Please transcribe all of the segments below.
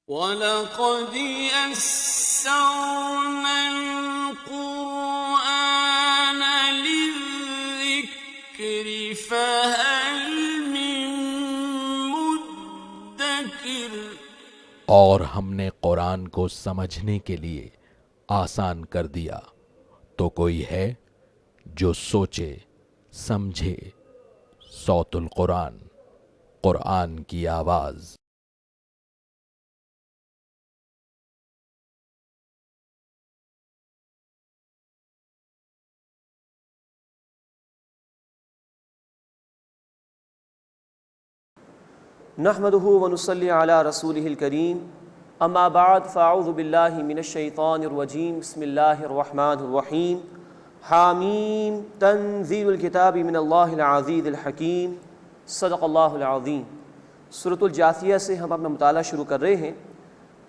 وَلَقَدْ يَسَّرْنَا الْقُرْآنَ لِلذِّكْرِ فَهَلْ مِن مُّدَّكِرٍ۔ اور ہم نے قرآن کو سمجھنے کے لیے آسان کر دیا، تو کوئی ہے جو سوچے سمجھے۔ صوت القرآن، قرآن کی آواز۔ نحمده ونصلي على رسوله الكريم اما بعد فاعوذ بالله من الشيطان الرجيم بسم الله الرحمن الرحيم حامیم تنزيل الكتاب من الله العزيز الحكيم صدق اللہ العظیم۔ سورۃ الجاثیہ سے ہم اپنا مطالعہ شروع کر رہے ہیں۔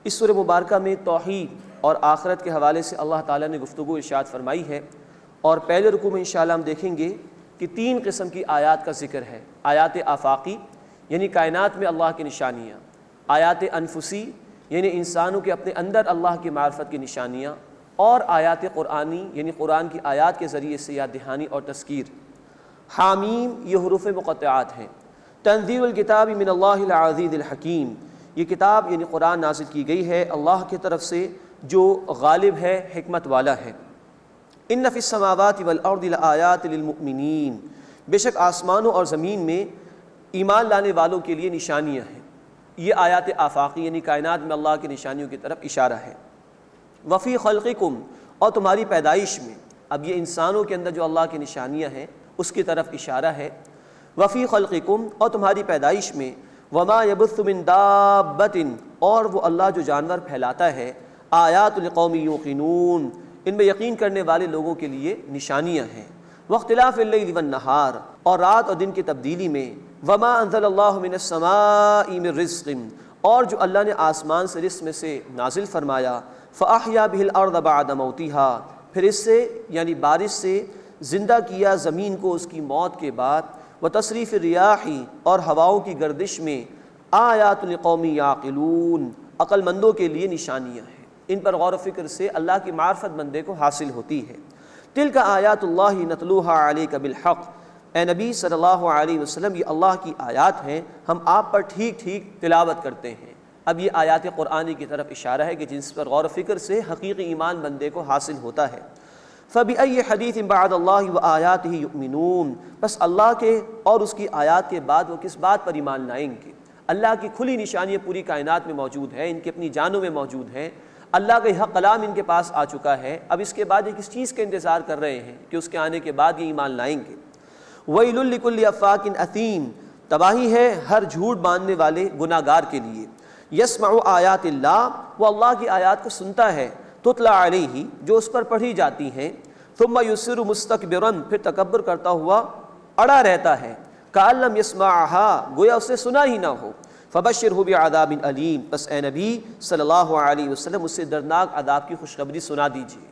اس سورہ مبارکہ میں توحید اور آخرت کے حوالے سے اللہ تعالیٰ نے گفتگو ارشاد فرمائی ہے، اور پہلے رکوع میں انشاءاللہ ہم دیکھیں گے کہ 3 قسم کی آیات کا ذکر ہے۔ آیات آفاقی یعنی کائنات میں اللہ کی نشانیاں، آیات انفسی یعنی انسانوں کے اپنے اندر اللہ کی معرفت کی نشانیاں، اور آیات قرآنی یعنی قرآن کی آیات کے ذریعے سے یاد دہانی اور تذکیر۔ حامیم یہ حروف مقطعات ہیں۔ تنزیل الکتاب من اللہ العزیز الحکیم، یہ کتاب یعنی قرآن نازل کی گئی ہے اللہ کی طرف سے جو غالب ہے، حکمت والا ہے۔ ان فی السماوات والارض لآیات للمؤمنین، بے شک آسمانوں اور زمین میں ایمان لانے والوں کے لیے نشانیاں ہیں۔ یہ آیات آفاقی یعنی کائنات میں اللہ کی نشانیوں کی طرف اشارہ ہے۔ وفی خلقکم، اور تمہاری پیدائش میں، اب یہ انسانوں کے اندر جو اللہ کی نشانیاں ہیں اس کی طرف اشارہ ہے۔ وفی خلقکم، اور تمہاری پیدائش میں، وما یبث من دابۃ، اور وہ اللہ جو جانور پھیلاتا ہے، آیات لقوم یوقنون، ان میں یقین کرنے والے لوگوں کے لیے نشانیاں ہیں۔ واختلاف اللیل والنہار، اور رات اور دن کی تبدیلی میں، وما انزل اللہ من السماء من رزق، اور جو اللہ نے آسمان سے رزق میں سے نازل فرمایا، فاحیا بہ الارض بعد موتها، پھر اس سے یعنی بارش سے زندہ کیا زمین کو اس کی موت کے بعد، وتصریف الریاح، اور ہواؤں کی گردش میں، آیات لقوم یعقلون، عقل مندوں کے لیے نشانیاں ہیں۔ ان پر غور و فکر سے اللہ کی معرفت بندے کو حاصل ہوتی ہے۔ تلک آیات اللہ نتلوها علیک بالحق، اے نبی صلی اللہ علیہ وسلم یہ اللہ کی آیات ہیں، ہم آپ پر ٹھیک ٹھیک تلاوت کرتے ہیں۔ اب یہ آیات قرآنی کی طرف اشارہ ہے کہ جن پر غور و فکر سے حقیقی ایمان بندے کو حاصل ہوتا ہے۔ فَبِأَيِّ حَدِيثٍ بَعْدَ اللَّهِ وَآيَاتِهِ يُؤْمِنُونَ، بس اللہ کے اور اس کی آیات کے بعد وہ کس بات پر ایمان لائیں گے؟ اللہ کی کھلی نشانیاں پوری کائنات میں موجود ہیں، ان کی اپنی جانوں میں موجود ہیں، اللہ کا حق کلام ان کے پاس آ چکا ہے، اب اس کے بعد یہ کس چیز کا انتظار کر رہے ہیں کہ اس کے آنے کے بعد یہ ایمان لائیں گے؟ وَيْلٌ لِكُلِّ أَفَّاكٍ أَثِيمٍ، تباہی ہے ہر جھوٹ باندھنے والے گناہ گار کے لیے۔ یسمع آیات اللہ، وہ اللہ کی آیات کو سنتا ہے، تتلا علیہ، جو اس پر پڑھی جاتی ہیں، ثم یصر مستکبرا، پھر تکبر کرتا ہوا اڑا رہتا ہے، کأن لم یسمعها، گویا اسے سنا ہی نہ ہو۔ فبشرہ بعذاب علیم، بس اے نبی صلی اللہ علیہ وسلم اسے دردناک عذاب کی خوشخبری سنا دیجیے۔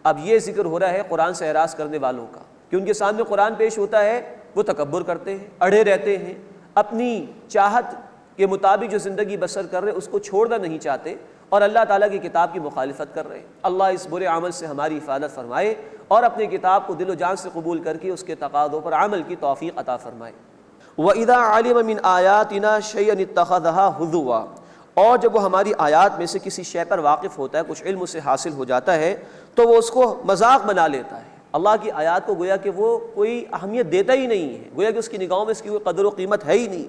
اب یہ ذکر ہو رہا ہے قرآن سے اعراض کرنے والوں کا، کہ ان کے سامنے قرآن پیش ہوتا ہے وہ تکبر کرتے ہیں، اڑے رہتے ہیں، اپنی چاہت کے مطابق جو زندگی بسر کر رہے اس کو چھوڑنا نہیں چاہتے، اور اللہ تعالیٰ کی کتاب کی مخالفت کر رہے ہیں۔ اللہ اس برے عمل سے ہماری حفاظت فرمائے، اور اپنی کتاب کو دل و جان سے قبول کر کے اس کے تقاضوں پر عمل کی توفیق عطا فرمائے۔ وَإِذَا عَلِمَ مِنْ آيَاتِنَا شَيْئًا اتَّخَذَهَا هُزُوًا، اور جب وہ ہماری آیات میں سے کسی شے پر واقف ہوتا ہے، کچھ علم اسے حاصل ہو جاتا ہے، تو وہ اس کو مذاق بنا لیتا ہے۔ اللہ کی آیات کو گویا کہ وہ کوئی اہمیت دیتا ہی نہیں ہے، گویا کہ اس کی نگاہوں میں اس کی کوئی قدر و قیمت ہے ہی نہیں۔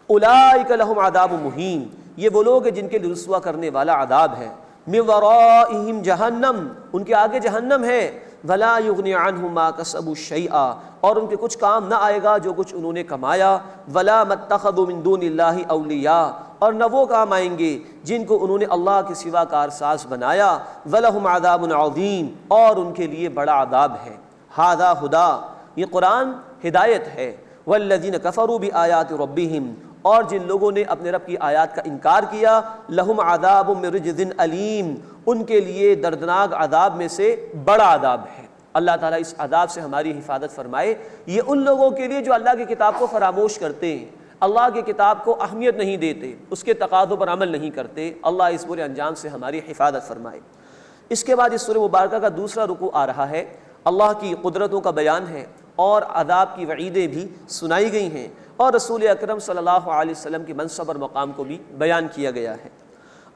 اولئک لہم عذاب مہین، یہ وہ لوگ ہیں جن کے لیے رسوا کرنے والا عذاب ہے۔ من ورائہم جہنم، ان کے آگے جہنم ہے۔ ولا یغنی عنہم ما کسبوا شیئا، اور ان کے کچھ کام نہ آئے گا جو کچھ انہوں نے کمایا۔ ولا متخذوا من دون اللہ اولیاء، اور نہ وہ کام آئیں گے جن کو انہوں نے اللہ کے سوا کارساز بنایا۔ ولہم عذاب عظیم، اور ان کے لیے بڑا عذاب ہے۔ ھذا ھدی، یہ قرآن ہدایت ہے۔ والذین کفروا بآیات ربہم، اور جن لوگوں نے اپنے رب کی آیات کا انکار کیا، لہم عذاب من رجز علیم، ان کے لیے دردناک عذاب میں سے بڑا عذاب ہے۔ اللہ تعالیٰ اس عذاب سے ہماری حفاظت فرمائے۔ یہ ان لوگوں کے لیے جو اللہ کی کتاب کو فراموش کرتے ہیں، اللہ کی کتاب کو اہمیت نہیں دیتے، اس کے تقاضوں پر عمل نہیں کرتے، اللہ اس برے انجام سے ہماری حفاظت فرمائے۔ اس کے بعد اس سورہ مبارکہ کا دوسرا رکوع آ رہا ہے، اللہ کی قدرتوں کا بیان ہے اور عذاب کی وعیدیں بھی سنائی گئی ہیں، اور رسول اکرم صلی اللہ علیہ وسلم کی منصب اور مقام کو بھی بیان کیا گیا ہے۔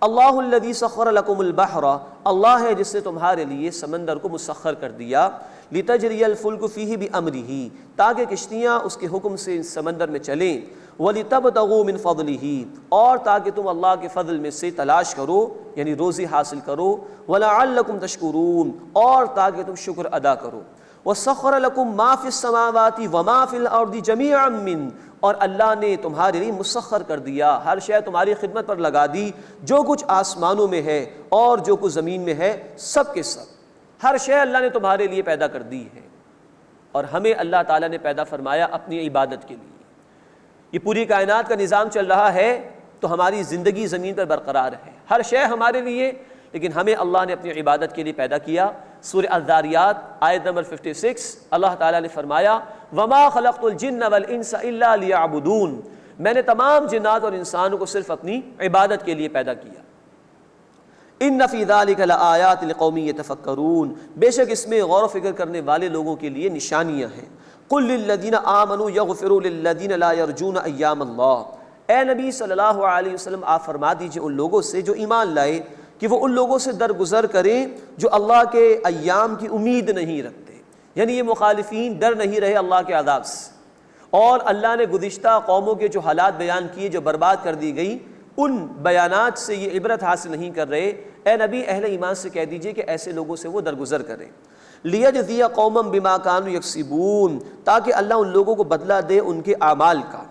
اللہ الذی سخر لکم البحر، اللہ ہے جس نے تمہارے لیے سمندر کو مسخر کر دیا، لتجری الفلک فیہ بامرہ، تاکہ کشتیاں اس کے حکم سے اس سمندر میں چلیں، ولتبتغوا من فضلہ، اور تاکہ تم اللہ کے فضل میں سے تلاش کرو یعنی روزی حاصل کرو، ولعلکم تشکرون، اور تاکہ تم شکر ادا کرو۔ وَسَخَّرَ لَكُم مَّا فِي السَّمَاوَاتِ وَمَا فِي الْأَرْضِ جَمِيعًا مِّنْ، اور اللہ نے تمہارے لیے مسخر کر دیا، ہر شے تمہاری خدمت پر لگا دی، جو کچھ آسمانوں میں ہے اور جو کچھ زمین میں ہے، سب کے سب، ہر شے اللہ نے تمہارے لیے پیدا کر دی ہے، اور ہمیں اللہ تعالیٰ نے پیدا فرمایا اپنی عبادت کے لیے۔ یہ پوری کائنات کا نظام چل رہا ہے تو ہماری زندگی زمین پر برقرار ہے، ہر شے ہمارے لیے، لیکن ہمیں اللہ نے اپنی عبادت کے لیے پیدا کیا۔ سورہ الذاریات آیت نمبر 56 اللہ تعالیٰ نے فرمایا وَمَا خَلَقْتُ الْجِنَّ وَالْإِنسَ إِلَّا لِيَعْبُدُونَ، میں نے تمام جنات اور انسانوں کو صرف اپنی عبادت کے لیے پیدا کیا۔ إِنَّ فِي ذَلِكَ لَآيَاتٍ لِقَوْمٍ يَتَفَكَّرُونَ، بے شک اس میں غور و فکر کرنے والے لوگوں کے لیے نشانیاں ہیں۔ قُلْ لِلَّذِينَ آمَنُوا يَغْفِرُوا لِلَّذِينَ لَا يَرْجُونَ أَيَّامَ اللَّهِ، اے نبی صلی اللہ علیہ وسلم آپ فرما دیجئے ان لوگوں سے جو ایمان لائے کہ وہ ان لوگوں سے درگزر کریں جو اللہ کے ایام کی امید نہیں رکھتے، یعنی یہ مخالفین ڈر نہیں رہے اللہ کے عذاب سے، اور اللہ نے گزشتہ قوموں کے جو حالات بیان کیے جو برباد کر دی گئی، ان بیانات سے یہ عبرت حاصل نہیں کر رہے۔ اے نبی اہل ایمان سے کہہ دیجئے کہ ایسے لوگوں سے وہ درگزر کریں۔ لِيَجْزِيَ قَوْمًا بِمَا كَانُوا يَكْسِبُونَ، تاکہ اللہ ان لوگوں کو بدلہ دے ان کے اعمال کا۔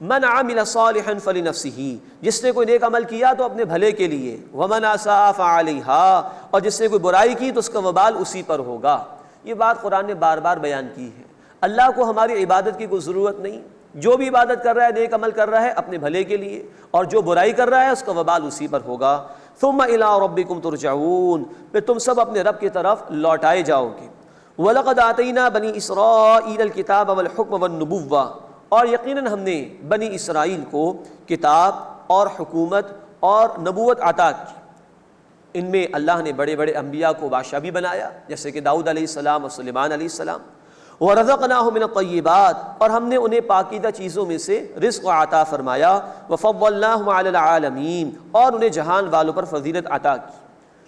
من عمل صالحا فلنفسہ، جس نے کوئی نیک عمل کیا تو اپنے بھلے کے لیے، ومن اساء فعلیہا، اور جس نے کوئی برائی کی تو اس کا وبال اسی پر ہوگا۔ یہ بات قرآن نے بار بار بیان کی ہے، اللہ کو ہماری عبادت کی کوئی ضرورت نہیں، جو بھی عبادت کر رہا ہے نیک عمل کر رہا ہے اپنے بھلے کے لیے، اور جو برائی کر رہا ہے اس کا وبال اسی پر ہوگا۔ ثم الی ربکم ترجعون، پھر تم سب اپنے رب کی طرف لوٹائے جاؤ گے۔ وَلَقَدْ آتَيْنَا بَنِي إِسْرَائِيلَ الْكِتَابَ وَالْحُكْمَ وَالنُّبُوَّةَ، اور یقیناً ہم نے بنی اسرائیل کو کتاب اور حکومت اور نبوت عطا کی۔ ان میں اللہ نے بڑے بڑے انبیاء کو بادشاہ بھی بنایا، جیسے کہ داؤد علیہ السلام اور سلیمان علیہ السلام۔ وَرَزَقْنَاهُم مِّنَ الطَّيِّبَاتِ، اور ہم نے انہیں پاکیزہ چیزوں میں سے رزق عطا فرمایا۔ وَفَضَّلْنَاهُمْ عَلَى الْعَالَمِينَ، اور انہیں جہان والوں پر فضیلت عطا کی۔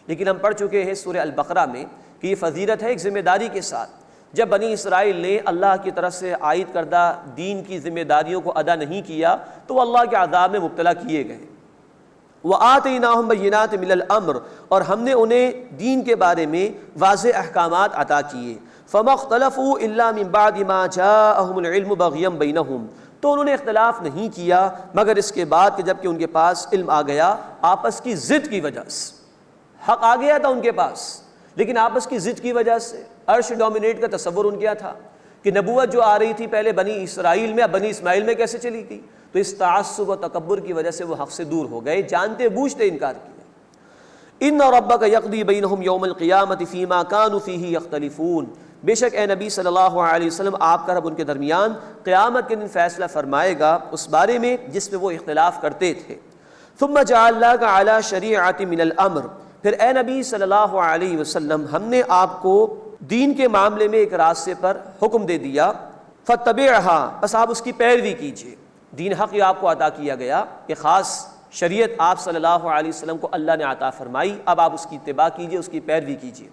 لیکن ہم پڑھ چکے ہیں سورہ البقرہ میں کہ یہ فضیلت ہے ایک ذمہ داری کے ساتھ۔ جب بنی اسرائیل نے اللہ کی طرف سے عائد کردہ دین کی ذمہ داریوں کو ادا نہیں کیا تو وہ اللہ کے عذاب میں مبتلا کیے گئے۔ وَآتَيْنَاهُمْ بَيِّنَاتٍ مِّنَ الْأَمْرِ، اور ہم نے انہیں دین کے بارے میں واضح احکامات عطا کیے۔ فَمَا اخْتَلَفُوا إِلَّا مِن بَعْدِ مَا جَاءَهُمُ الْعِلْمُ بَغْيًا بَيْنَهُمْ، تو انہوں نے اختلاف نہیں کیا مگر اس کے بعد کہ جب کہ ان کے پاس علم آ گیا آپس کی ضد کی وجہ سے۔ حق آ گیا تھا ان کے پاس لیکن آپس کی ضد کی وجہ سے، عرش ڈومینیٹ کا تصور ان کیا تھا کہ نبوت جو آ رہی تھی پہلے بنی اسرائیل میں اب بنی اسماعیل میں کیسے چلی گئی، تو اس تعصب و تکبر کی وجہ سے وہ حق سے دور ہو گئے، جانتے بوجھتے انکار کیا۔ ان ربک یقضی بینہم یوم القیامۃ فیما کانوا فیہ یختلفون، بے شک اے نبی صلی اللہ علیہ وسلم آپ کا رب ان کے درمیان قیامت کے دن فیصلہ فرمائے گا اس بارے میں جس میں وہ اختلاف کرتے تھے۔ ثم جعلناک علی شریعۃ من الامر، پھر اے نبی صلی اللہ علیہ وسلم ہم نے آپ کو دین کے معاملے میں ایک راستے پر حکم دے دیا، فاتبعها، بس آپ اس کی پیروی کیجیے۔ دین حق آپ کو عطا کیا گیا، ایک خاص شریعت آپ صلی اللہ علیہ وسلم کو اللہ نے عطا فرمائی، اب آپ اس کی اتباع کیجیے، اس کی پیروی کیجیے۔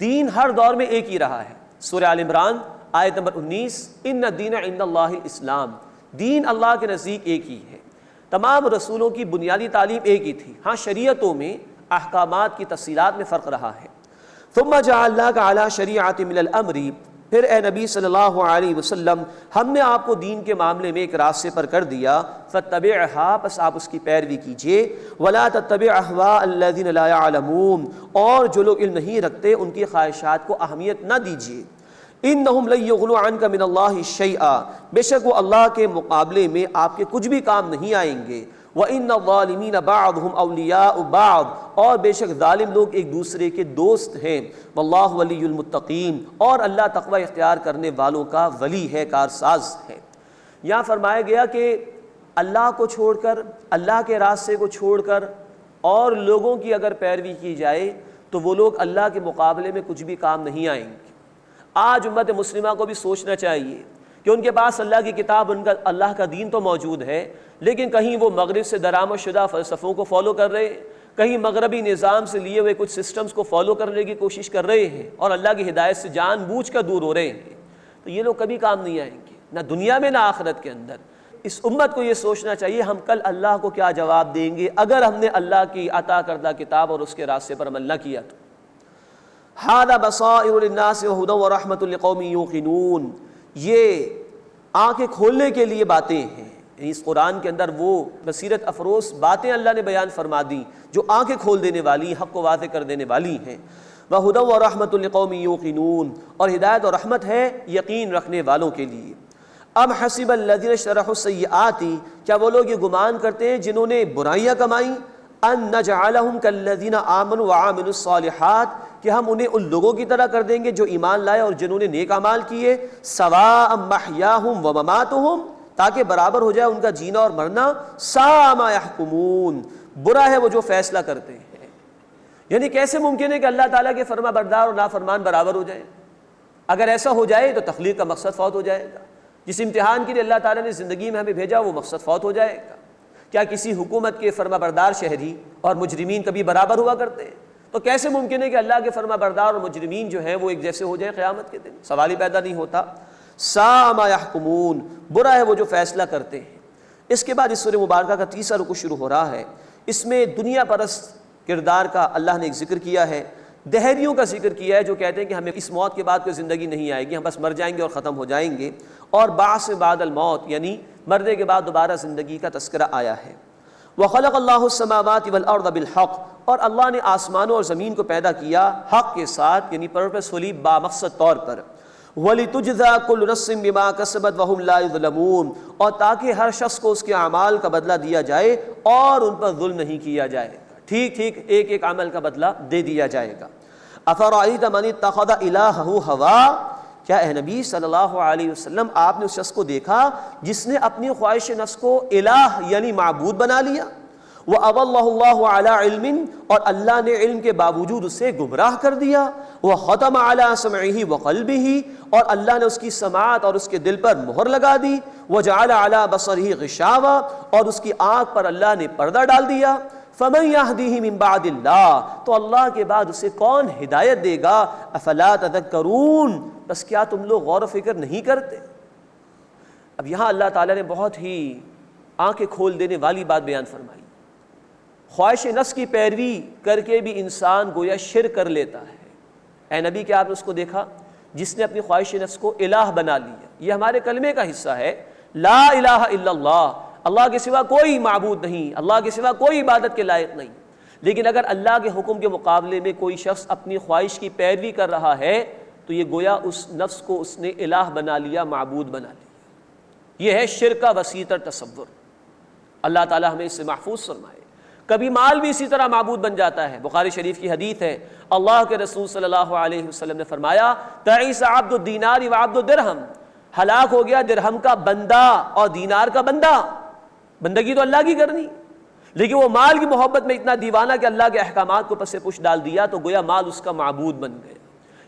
دین ہر دور میں ایک ہی رہا ہے۔ سورہ آل عمران آیت نمبر 19، ان الدین عند اللہ الاسلام، دین اللہ کے نزدیک ایک ہی ہے۔ تمام رسولوں کی بنیادی تعلیم ایک ہی تھی، ہاں شریعتوں میں احکامات کی تفصیلات میں فرق رہا ہے۔ ثم جعلناک علی شریعۃ من الامر، پھر اے نبی صلی اللہ علیہ وسلم ہم نے آپ کو دین کے معاملے میں ایک راستے پر کر دیا، فاتبعها، بس آپ اس کی پیروی کیجیے۔ ولا تتبع اهواء الذین لا يعلمون، اور جو لوگ علم نہیں رکھتے ان کی خواہشات کو اہمیت نہ دیجیے۔ انہم لن یغنوا عنک من اللہ شیئا، بے شک وہ اللہ کے مقابلے میں آپ کے کچھ بھی کام نہیں آئیں گے۔ وَإِنَّ الظَّالِمِينَ بَعْضُهُمْ أَوْلِيَاءُ بَعْضٍ، اور بے شک ظالم لوگ ایک دوسرے کے دوست ہیں۔ وَاللَّهُ وَلِيُّ الْمُتَّقِينَ، اور اللہ تقوی اختیار کرنے والوں کا ولی ہے، کارساز ہے۔ یہاں فرمایا گیا کہ اللہ کو چھوڑ کر، اللہ کے راستے کو چھوڑ کر اور لوگوں کی اگر پیروی کی جائے تو وہ لوگ اللہ کے مقابلے میں کچھ بھی کام نہیں آئیں گے۔ آج امت مسلمہ کو بھی سوچنا چاہیے کہ ان کے پاس اللہ کی کتاب، ان کا اللہ کا دین تو موجود ہے، لیکن کہیں وہ مغرب سے درآمد شدہ فلسفوں کو فالو کر رہے ہیں، کہیں مغربی نظام سے لیے ہوئے کچھ سسٹمز کو فالو کرنے کی کوشش کر رہے ہیں اور اللہ کی ہدایت سے جان بوجھ کر دور ہو رہے ہیں، تو یہ لوگ کبھی کام نہیں آئیں گے، نہ دنیا میں نہ آخرت کے اندر۔ اس امت کو یہ سوچنا چاہیے ہم کل اللہ کو کیا جواب دیں گے اگر ہم نے اللہ کی عطا کردہ کتاب اور اس کے راستے پر عمل نہ کیا تو۔ ھذا بصائر للناس وہدی ورحمۃ لقوم یوقنون، یہ آنکھیں کھولنے کے لیے باتیں ہیں، یعنی اس قرآن کے اندر وہ بصیرت افروز باتیں اللہ نے بیان فرما دی جو آنکھیں کھول دینے والی، حق کو واضح کر دینے والی ہیں۔ وہدی ورحمۃ لقوم یوقنون، اور ہدایت اور رحمت ہے یقین رکھنے والوں کے لیے۔ ام حسب الذین اجترحوا السیئات، کیا وہ لوگ یہ گمان کرتے ہیں جنہوں نے برائیاں کمائیں، ان نجعلہم کالذین آمنوا وعملوا الصالحات، کہ ہم انہیں ان لوگوں کی طرح کر دیں گے جو ایمان لائے اور جنہوں نے نیک اعمال کیے، سواء محیاہم ومماتہم، تاکہ برابر ہو جائے ان کا جینا اور مرنا، ساء ما یحکمون، برا ہے وہ جو فیصلہ کرتے ہیں۔ یعنی کیسے ممکن ہے کہ اللہ تعالیٰ کے فرما بردار اور نافرمان برابر ہو جائیں؟ اگر ایسا ہو جائے تو تخلیق کا مقصد فوت ہو جائے گا، جس امتحان کے لیے اللہ تعالیٰ نے زندگی میں ہمیں بھیجا وہ مقصد فوت ہو جائے گا۔ کیا کسی حکومت کے فرما بردار شہری اور مجرمین کبھی برابر ہوا کرتے ہیں؟ تو کیسے ممکن ہے کہ اللہ کے فرما بردار اور مجرمین جو ہیں وہ ایک جیسے ہو جائیں قیامت کے دن؟ سوال ہی پیدا نہیں ہوتا۔ ساء ما یحکمون، برا ہے وہ جو فیصلہ کرتے ہیں۔ اس کے بعد اس سورہ مبارکہ کا تیسرا رکوع شروع ہو رہا ہے، اس میں دنیا پرست کردار کا اللہ نے ایک ذکر کیا ہے، دہریوں کا ذکر کیا ہے جو کہتے ہیں کہ ہمیں اس موت کے بعد کوئی زندگی نہیں آئے گی، ہم بس مر جائیں گے اور ختم ہو جائیں گے، اور بعث بعد الموت یعنی مرنے کے بعد دوبارہ زندگی کا تذکرہ آیا ہے۔ وَخَلَقَ اللَّهُ السَّمَاوَاتِ وَالْأَرْضَ بِالْحَقِّ، اور اللہ نے آسمانوں اور زمین کو پیدا کیا حق کے ساتھ، یعنی پرپسفلی بامقصد طور پر۔ وَلِتُجْزَىٰ كُلُّ نَفْسٍ بِمَا كَسَبَتْ وَهُمْ لَا يُظْلَمُونَ، اور تاکہ ہر شخص کو اس کے اعمال کا بدلہ دیا جائے اور ان پر ظلم نہیں کیا جائے گا، ٹھیک ٹھیک ایک ایک عمل کا بدلہ دے دیا جائے گا۔ أَفَرَأَيْتَ مَنِ اتَّخَذَ إِلَٰهَهُ هَوَاهُ، کیا اے نبی صلی اللہ علیہ وسلم آپ نے اس شخص کو دیکھا جس نے اپنی خواہش نفس کو الہ یعنی معبود بنا لیا؟ وَأَضَلَّهُ اللَّهُ عَلَىٰ عِلْمٍ، اور اللہ نے علم کے باوجود اسے گمراہ کر دیا۔ وَخَتَمَ عَلَىٰ سَمْعِهِ وَقَلْبِهِ، اور اللہ نے اس کی سماعت اور اس کے دل پر مہر لگا دی۔ وَجَعَلَ عَلَىٰ بَصَرِهِ غِشَاوَةً، اور اس کی آنکھ پر اللہ نے پردہ ڈال دیا۔ فَمَن يَهْدِهِ مِن بَعْدِ اللَّهِ، تو اللہ کے بعد اسے کون ہدایت دے گا؟ أَفَلَا تَذَكَّرُونَ، بس کیا تم لوگ غور و فکر نہیں کرتے؟ اب یہاں اللہ تعالیٰ نے بہت ہی آنکھیں کھول دینے والی بات بیان فرمائی۔ خواہش نفس کی پیروی کر کے بھی انسان گویا شرک کر لیتا ہے۔ اے نبی، کیا آپ نے اس کو دیکھا جس نے اپنی خواہش نفس کو الہ بنا لیا؟ یہ ہمارے کلمے کا حصہ ہے، لا الہ الا اللہ، اللہ کے سوا کوئی معبود نہیں، اللہ کے سوا کوئی عبادت کے لائق نہیں۔ لیکن اگر اللہ کے حکم کے مقابلے میں کوئی شخص اپنی خواہش کی پیروی کر رہا ہے تو یہ گویا اس نفس کو اس نے الہ بنا لیا، معبود بنا لیا۔ یہ ہے شرک کا وسیع تر تصور۔ اللہ تعالی ہمیں اس سے محفوظ فرمائے۔ کبھی مال بھی اسی طرح معبود بن جاتا ہے۔ بخاری شریف کی حدیث ہے، اللہ کے رسول صلی اللہ علیہ وسلم نے فرمایا، تعیس عبد الدینار و عبد الدرہم، ہلاک ہو گیا درہم کا بندہ اور دینار کا بندہ۔ بندگی تو اللہ کی کرنی، لیکن وہ مال کی محبت میں اتنا دیوانہ کہ اللہ کے احکامات کو پس پش ڈال دیا تو گویا مال اس کا معبود بن گیا۔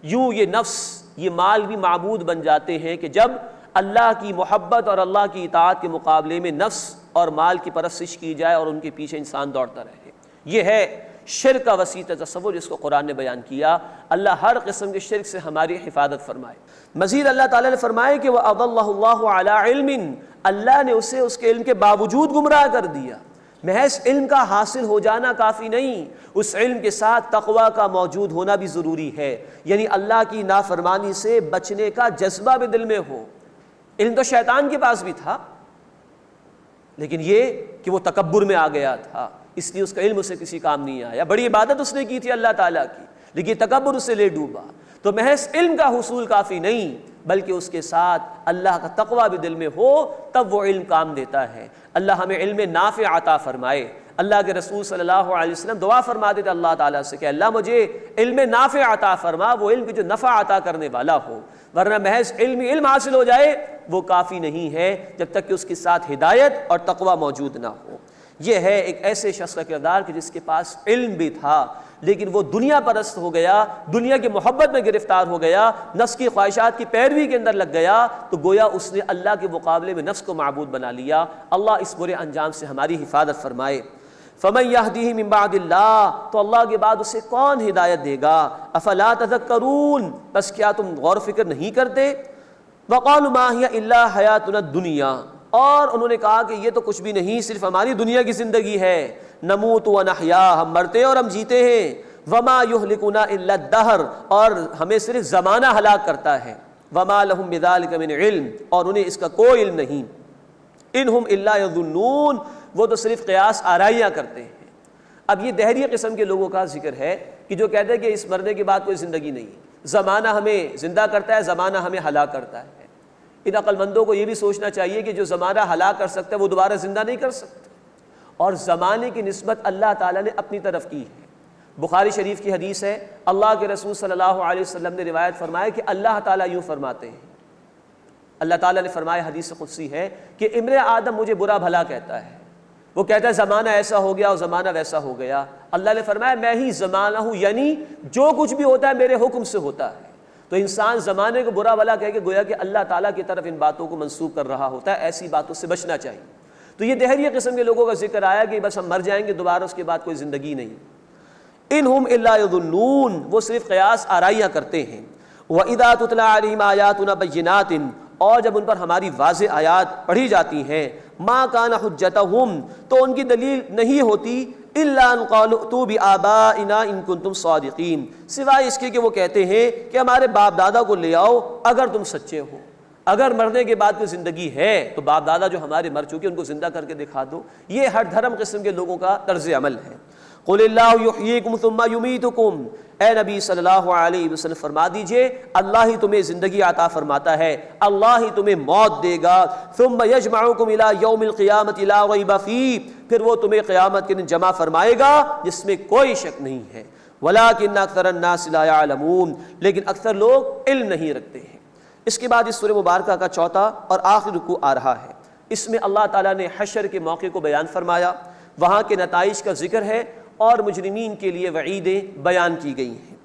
یوں یہ نفس، یہ مال بھی معبود بن جاتے ہیں کہ جب اللہ کی محبت اور اللہ کی اطاعت کے مقابلے میں نفس اور مال کی پرستش کی جائے اور ان کے پیچھے انسان دوڑتا رہے۔ یہ ہے شرک کا وسیع تصور جس کو قرآن نے بیان کیا۔ اللہ ہر قسم کے شرک سے ہماری حفاظت فرمائے۔ مزید اللہ تعالیٰ نے فرمائے کہ وَأَضَلَّهُ اللَّهُ عَلَىٰ عِلْمٍ، اللہ نے اسے اس کے علم کے باوجود گمراہ کر دیا۔ محض علم کا حاصل ہو جانا کافی نہیں، اس علم کے ساتھ تقویٰ کا موجود ہونا بھی ضروری ہے، یعنی اللہ کی نافرمانی سے بچنے کا جذبہ بھی دل میں ہو۔ علم تو شیطان کے پاس بھی تھا، لیکن یہ کہ وہ تکبر میں آ گیا تھا، اس لیے اس کا علم اسے کسی کام نہیں آیا۔ بڑی عبادت اس نے کی تھی اللہ تعالیٰ کی، لیکن تکبر اسے لے ڈوبا۔ تو محض علم کا حصول کافی نہیں، بلکہ اس کے ساتھ اللہ کا تقویٰ بھی دل میں ہو، تب وہ علم کام دیتا ہے۔ اللہ ہمیں علم نافع عطا فرمائے۔ اللہ کے رسول صلی اللہ علیہ وسلم دعا فرماتے تھے اللہ تعالیٰ سے کہ اللہ مجھے علم نافع عطا فرما، وہ علم کی جو نفع عطا کرنے والا ہو، ورنہ محض علم حاصل ہو جائے وہ کافی نہیں ہے جب تک کہ اس کے ساتھ ہدایت اور تقوی موجود نہ ہو۔ یہ ہے ایک ایسے شخص کا کردار کہ جس کے پاس علم بھی تھا لیکن وہ دنیا پرست ہو گیا، دنیا کی محبت میں گرفتار ہو گیا، نفس کی خواہشات کی پیروی کے اندر لگ گیا، تو گویا اس نے اللہ کے مقابلے میں نفس کو معبود بنا لیا۔ اللہ اس برے انجام سے ہماری حفاظت فرمائے۔ فَمَن يَهْدِهِ مِن بَعْدِ اللَّهِ، تو اللہ کے بعد اسے کون ہدایت دے گا؟ أَفَلَا تَذَكَّرُونَ، بس کیا تم غور و فکر نہیں کرتے؟ وَقَالُوا مَا هِيَ إِلَّا حَيَاتُنَا الدُّنْيَا، اور انہوں نے کہا کہ یہ تو کچھ بھی نہیں، صرف ہماری دنیا کی زندگی ہے، نموت ونحیا، ہم مرتے اور ہم جیتے ہیں، وما یہلکنا الا الدہر، اور ہمیں صرف زمانہ ہلاک کرتا ہے، وما لہم بذلک من علم، اور انہیں اس کا کوئی علم نہیں، انہم الا یظنون، وہ تو صرف قیاس آرائیاں کرتے ہیں۔ اب یہ دہریہ قسم کے لوگوں کا ذکر ہے کہ جو کہتے ہیں کہ اس مرنے کے بعد کوئی زندگی نہیں، زمانہ ہمیں زندہ کرتا ہے، زمانہ ہمیں ہلاک کرتا ہے۔ ان عقل مندوں کو یہ بھی سوچنا چاہیے کہ جو زمانہ ہلاک کر سکتا ہے وہ دوبارہ زندہ نہیں کر سکتا، اور زمانے کی نسبت اللہ تعالیٰ نے اپنی طرف کی ہے۔ بخاری شریف کی حدیث ہے، اللہ کے رسول صلی اللہ علیہ وسلم نے روایت فرمایا کہ اللہ تعالیٰ یوں فرماتے ہیں، اللہ تعالیٰ نے فرمایا، حدیث قدسی ہے کہ امرئ آدم مجھے برا بھلا کہتا ہے، وہ کہتا ہے زمانہ ایسا ہو گیا اور زمانہ ویسا ہو گیا، اللہ نے فرمایا میں ہی زمانہ ہوں، یعنی جو کچھ بھی ہوتا ہے میرے حکم سے ہوتا ہے۔ تو انسان زمانے کو برا بھلا کہہ کے گویا کہ اللہ تعالیٰ کی طرف ان باتوں کو منسوب کر رہا ہوتا ہے، ایسی باتوں سے بچنا چاہیے۔ تو یہ دہریہ قسم کے لوگوں کا ذکر آیا کہ بس ہم مر جائیں گے، دوبارہ اس کے بعد کوئی زندگی نہیں۔ انہم الا یظنون، وہ صرف قیاس آرائیاں کرتے ہیں۔ وَإِذَا تُتْلَىٰ عَلَيْهِمْ آيَاتُنَا بَيِّنَاتٍ، اور جب ان پر ہماری واضح آیات پڑھی جاتی ہیں، مَا كَانَ حُجَّتُهُمْ، تو ان کی دلیل نہیں ہوتی، إِلَّا أَن قَالُوا ائْتُوا بِآبَائِنَا إِن كُنتُمْ صَادِقِينَ، سوائے اس کے کہ وہ کہتے ہیں کہ ہمارے باپ دادا کو لے آؤ اگر تم سچے ہو، اگر مرنے کے بعد کوئی زندگی ہے تو باپ دادا جو ہمارے مر چکے ان کو زندہ کر کے دکھا دو۔ یہ ہر دھرم قسم کے لوگوں کا طرز عمل ہے۔ قُلِ اللَّهُ يُحْيِيكُمْ ثُمَّ يُمِيتُكُمْ، اے نبی صلی اللہ علیہ وسلم فرما دیجئے اللہ ہی تمہیں زندگی عطا فرماتا ہے، اللہ ہی تمہیں موت دے گا، ثُمَّ يَجْمَعُكُمْ إِلَىٰ يَوْمِ الْقِيَامَةِ لَا رَيْبَ فِيهِ، پھر وہ تمہیں قیامت کے دن جمع فرمائے گا جس میں کوئی شک نہیں ہے۔ وَلَٰكِنَّ أَكْثَرَ النَّاسِ لَا يَعْلَمُونَ، لیکن اکثر لوگ علم نہیں رکھتے ہیں۔ اس کے بعد اس سورہ مبارکہ کا چوتھا اور آخری رکوع آ رہا ہے، اس میں اللہ تعالیٰ نے حشر کے موقع کو بیان فرمایا، وہاں کے نتائج کا ذکر ہے اور مجرمین کے لیے وعیدیں بیان کی گئی ہیں۔